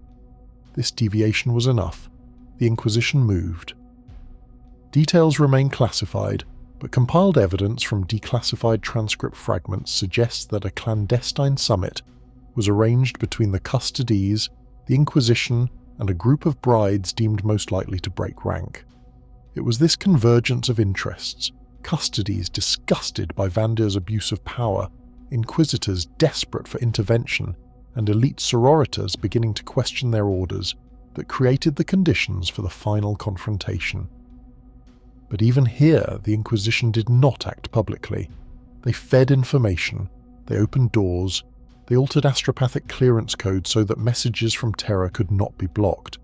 This deviation was enough. The Inquisition moved. Details remain classified, but compiled evidence from declassified transcript fragments suggests that a clandestine summit was arranged between the Custodes, the Inquisition, and a group of brides deemed most likely to break rank. It was this convergence of interests, Custodes disgusted by Vandire's abuse of power, Inquisitors desperate for intervention, and elite sororitas beginning to question their orders, that created the conditions for the final confrontation. But even here, the Inquisition did not act publicly. They fed information, they opened doors, they altered astropathic clearance codes so that messages from Terra could not be blocked.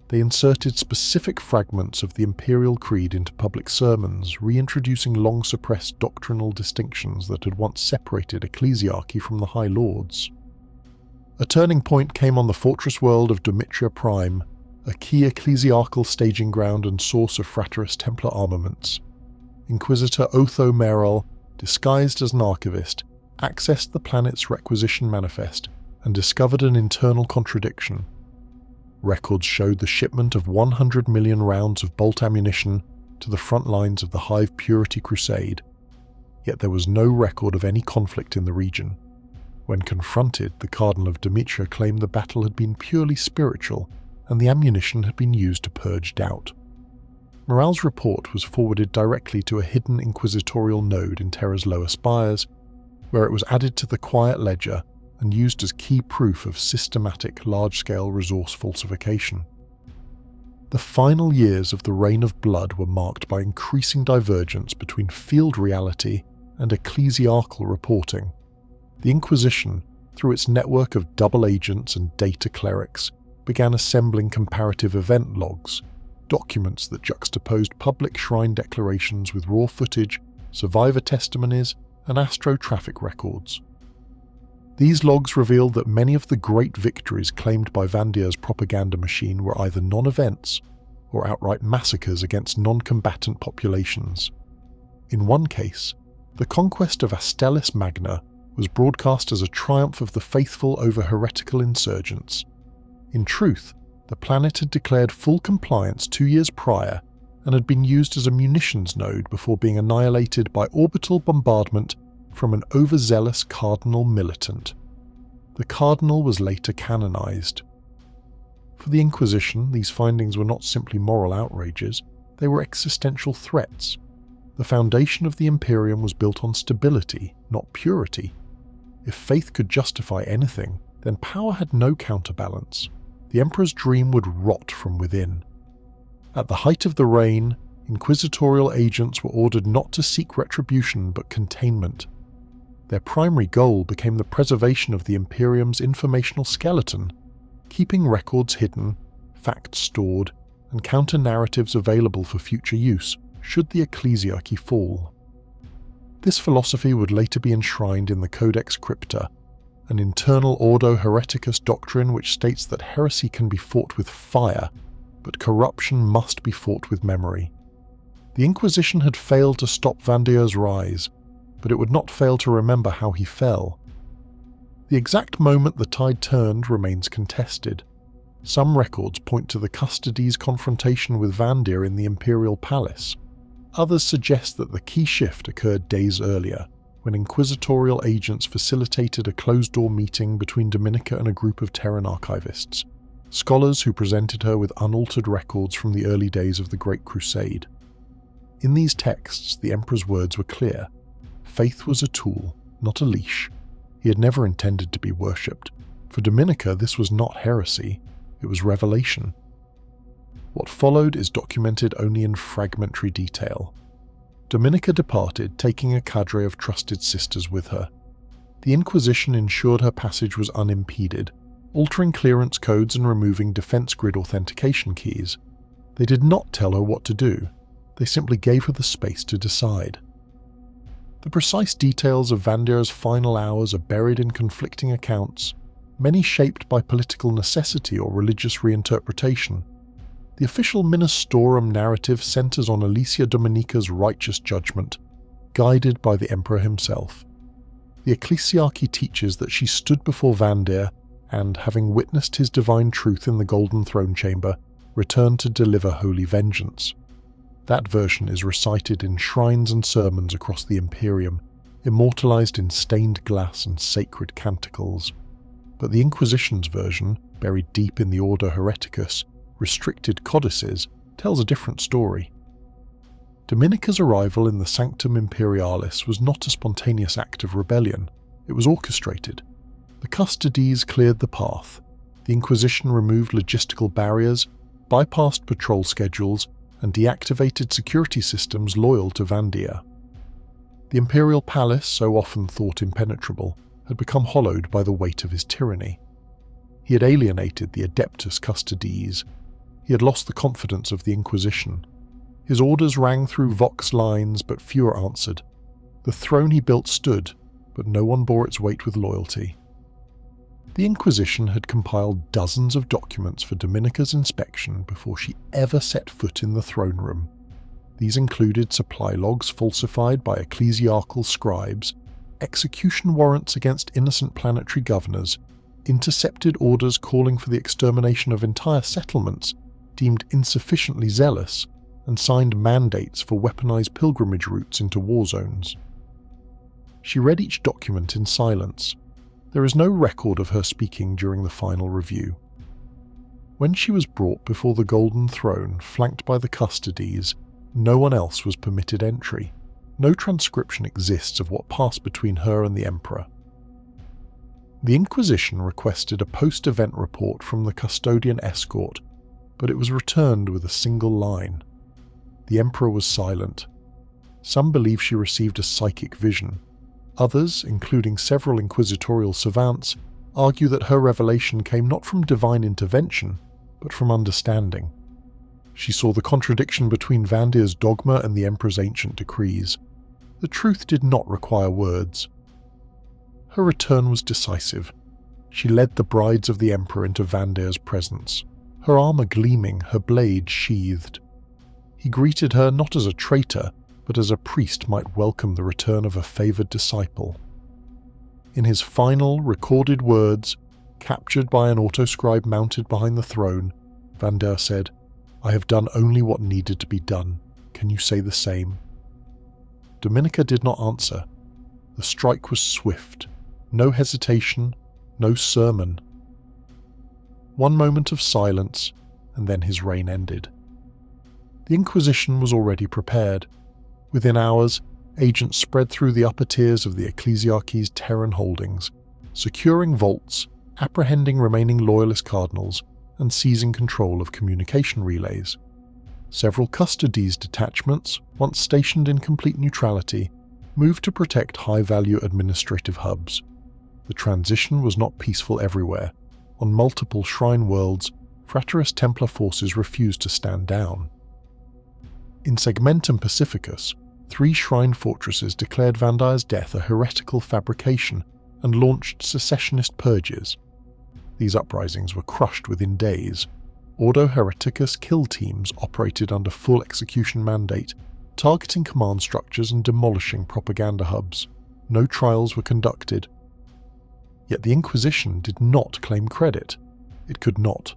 They inserted specific fragments of the Imperial Creed into public sermons, reintroducing long-suppressed doctrinal distinctions that had once separated ecclesiarchy from the High Lords. A turning point came on the fortress world of Domitria Prime, a key ecclesiarchal staging ground and source of Frateris Templar armaments. Inquisitor Otho Merrill, disguised as an archivist, accessed the planet's requisition manifest and discovered an internal contradiction. Records showed the shipment of 100 million rounds of bolt ammunition to the front lines of the Hive Purity Crusade, yet there was no record of any conflict in the region. When confronted, the Cardinal of Demetria claimed the battle had been purely spiritual and the ammunition had been used to purge doubt. Morale's report was forwarded directly to a hidden inquisitorial node in Terra's lower spires, where it was added to the quiet ledger and used as key proof of systematic large-scale resource falsification. The final years of the Reign of Blood were marked by increasing divergence between field reality and ecclesiarchal reporting. The Inquisition, through its network of double agents and data clerics, began assembling comparative event logs, documents that juxtaposed public shrine declarations with raw footage, survivor testimonies, and astro-traffic records. These logs revealed that many of the great victories claimed by Vandire's propaganda machine were either non-events or outright massacres against non-combatant populations. In one case, the conquest of Astellis Magna was broadcast as a triumph of the faithful over heretical insurgents. In truth, the planet had declared full compliance 2 years prior and had been used as a munitions node before being annihilated by orbital bombardment from an overzealous cardinal militant. The cardinal was later canonized. For the Inquisition, these findings were not simply moral outrages, they were existential threats. The foundation of the Imperium was built on stability, not purity. If faith could justify anything, then power had no counterbalance. The Emperor's dream would rot from within. At the height of the reign, inquisitorial agents were ordered not to seek retribution but containment. Their primary goal became the preservation of the Imperium's informational skeleton, keeping records hidden, facts stored, and counter-narratives available for future use should the Ecclesiarchy fall. This philosophy would later be enshrined in the Codex Crypta, an internal Ordo Hereticus doctrine which states that heresy can be fought with fire, but corruption must be fought with memory. The Inquisition had failed to stop Vandire's rise, but it would not fail to remember how he fell. The exact moment the tide turned remains contested. Some records point to the Custody's confrontation with Vandire in the Imperial Palace. Others suggest that the key shift occurred days earlier, when inquisitorial agents facilitated a closed-door meeting between Dominica and a group of Terran archivists, scholars who presented her with unaltered records from the early days of the Great Crusade. In these texts, the Emperor's words were clear. Faith was a tool, not a leash. He had never intended to be worshipped. For Dominica, this was not heresy, it was revelation. What followed is documented only in fragmentary detail. Dominica departed, taking a cadre of trusted sisters with her. The Inquisition ensured her passage was unimpeded, altering clearance codes and removing defense grid authentication keys. They did not tell her what to do, they simply gave her the space to decide. The precise details of Vandire's final hours are buried in conflicting accounts, many shaped by political necessity or religious reinterpretation. The official Ministorum narrative centers on Alicia Dominica's righteous judgment, guided by the Emperor himself. The Ecclesiarchy teaches that she stood before Vandire and, having witnessed his divine truth in the Golden Throne Chamber, returned to deliver holy vengeance. That version is recited in shrines and sermons across the Imperium, immortalized in stained glass and sacred canticles. But the Inquisition's version, buried deep in the Ordo Hereticus, restricted codices, tells a different story. Dominica's arrival in the Sanctum Imperialis was not a spontaneous act of rebellion, it was orchestrated. The Custodes cleared the path, the Inquisition removed logistical barriers, bypassed patrol schedules, and deactivated security systems loyal to Vandire. The Imperial Palace, so often thought impenetrable, had become hollowed by the weight of his tyranny. He had alienated the Adeptus Custodes. He had lost the confidence of the Inquisition. His orders rang through vox lines, but fewer answered. The throne he built stood, but no one bore its weight with loyalty. The Inquisition had compiled dozens of documents for Dominica's inspection before she ever set foot in the throne room. These included supply logs falsified by ecclesiarchal scribes, execution warrants against innocent planetary governors, intercepted orders calling for the extermination of entire settlements deemed insufficiently zealous, and signed mandates for weaponized pilgrimage routes into war zones. She read each document in silence. There is no record of her speaking during the final review. When she was brought before the Golden Throne, flanked by the custodies, no one else was permitted entry. No transcription exists of what passed between her and the Emperor. The Inquisition requested a post-event report from the custodian escort, but it was returned with a single line. The Emperor was silent. Some believe she received a psychic vision. Others, including several inquisitorial savants, argue that her revelation came not from divine intervention, but from understanding. She saw the contradiction between Vandire's dogma and the Emperor's ancient decrees. The truth did not require words. Her return was decisive. She led the brides of the Emperor into Vandire's presence, her armor gleaming, her blade sheathed. He greeted her not as a traitor, but as a priest might welcome the return of a favored disciple. In his final, recorded words, captured by an autoscribe mounted behind the throne, Vandire said, "I have done only what needed to be done. Can you say the same?" Dominica did not answer. The strike was swift. No hesitation, no sermon. One moment of silence, and then his reign ended. The Inquisition was already prepared. Within hours, agents spread through the upper tiers of the Ecclesiarchy's Terran holdings, securing vaults, apprehending remaining loyalist cardinals, and seizing control of communication relays. Several custodies detachments, once stationed in complete neutrality, moved to protect high-value administrative hubs. The transition was not peaceful everywhere. On multiple shrine worlds, Frateris Templar forces refused to stand down. In Segmentum Pacificus, 3 shrine fortresses declared Vandire's death a heretical fabrication and launched secessionist purges. These uprisings were crushed within days. Ordo Hereticus kill teams operated under full execution mandate, targeting command structures and demolishing propaganda hubs. No trials were conducted. Yet the Inquisition did not claim credit. It could not.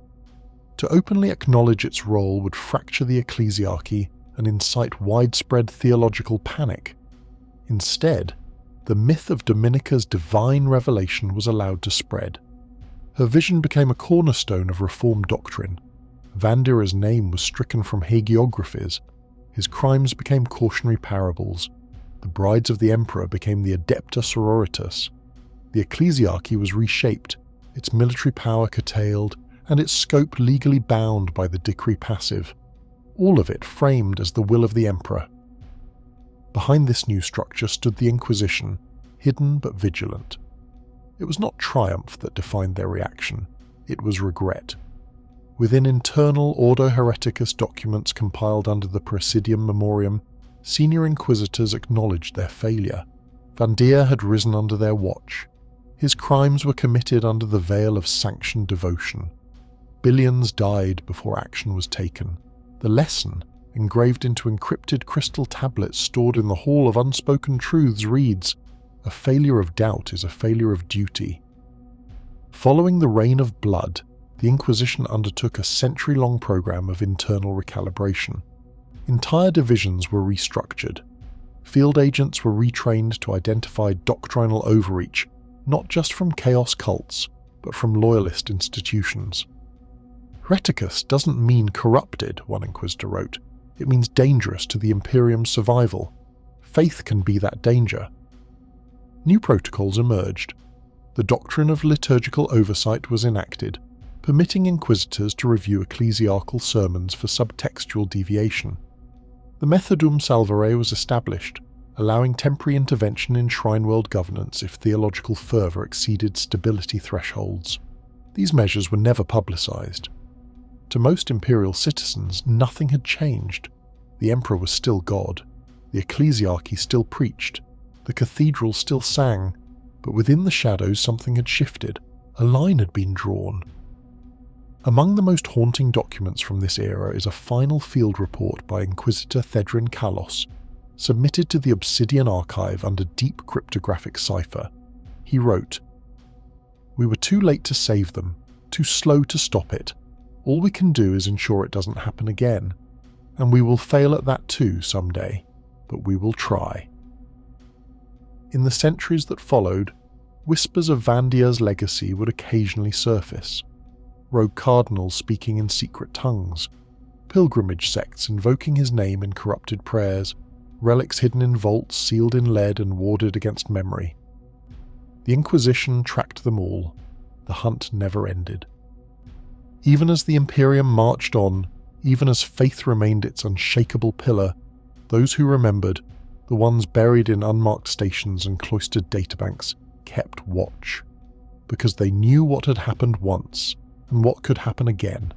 To openly acknowledge its role would fracture the Ecclesiarchy and incite widespread theological panic. Instead, the myth of Dominica's divine revelation was allowed to spread. Her vision became a cornerstone of Reformed doctrine. Vandire's name was stricken from hagiographies. His crimes became cautionary parables. The brides of the Emperor became the Adepta Sororitas. The Ecclesiarchy was reshaped, its military power curtailed, and its scope legally bound by the decree passive. All of it framed as the will of the Emperor. Behind this new structure stood the Inquisition, hidden but vigilant. It was not triumph that defined their reaction, it was regret. Within internal Ordo Hereticus documents compiled under the Praesidium Memoriam, senior inquisitors acknowledged their failure. Vandire had risen under their watch. His crimes were committed under the veil of sanctioned devotion. Billions died before action was taken. The lesson, engraved into encrypted crystal tablets stored in the Hall of Unspoken Truths, reads, "A failure of doubt is a failure of duty." Following the Reign of Blood, the Inquisition undertook a century-long program of internal recalibration. Entire divisions were restructured. Field agents were retrained to identify doctrinal overreach, not just from chaos cults, but from loyalist institutions. Hereticus doesn't mean corrupted, one inquisitor wrote. It means dangerous to the Imperium's survival. Faith can be that danger. New protocols emerged. The doctrine of liturgical oversight was enacted, permitting inquisitors to review ecclesiarchal sermons for subtextual deviation. The Methodum Salvare was established, allowing temporary intervention in shrine world governance if theological fervour exceeded stability thresholds. These measures were never publicized. To most imperial citizens, nothing had changed. The Emperor was still God. The Ecclesiarchy still preached. The cathedral still sang. But within the shadows something had shifted. A line had been drawn. Among the most haunting documents from this era is a final field report by Inquisitor Thedrin Kalos, submitted to the Obsidian Archive under deep cryptographic cipher. He wrote, "We were too late to save them, too slow to stop it. All we can do is ensure it doesn't happen again, and we will fail at that too someday, but we will try." In the centuries that followed, whispers of Vandire's legacy would occasionally surface. Rogue cardinals speaking in secret tongues, pilgrimage sects invoking his name in corrupted prayers, relics hidden in vaults sealed in lead and warded against memory. The Inquisition tracked them all. The hunt never ended. Even as the Imperium marched on, even as faith remained its unshakable pillar, those who remembered, the ones buried in unmarked stations and cloistered databanks, kept watch, because they knew what had happened once and what could happen again.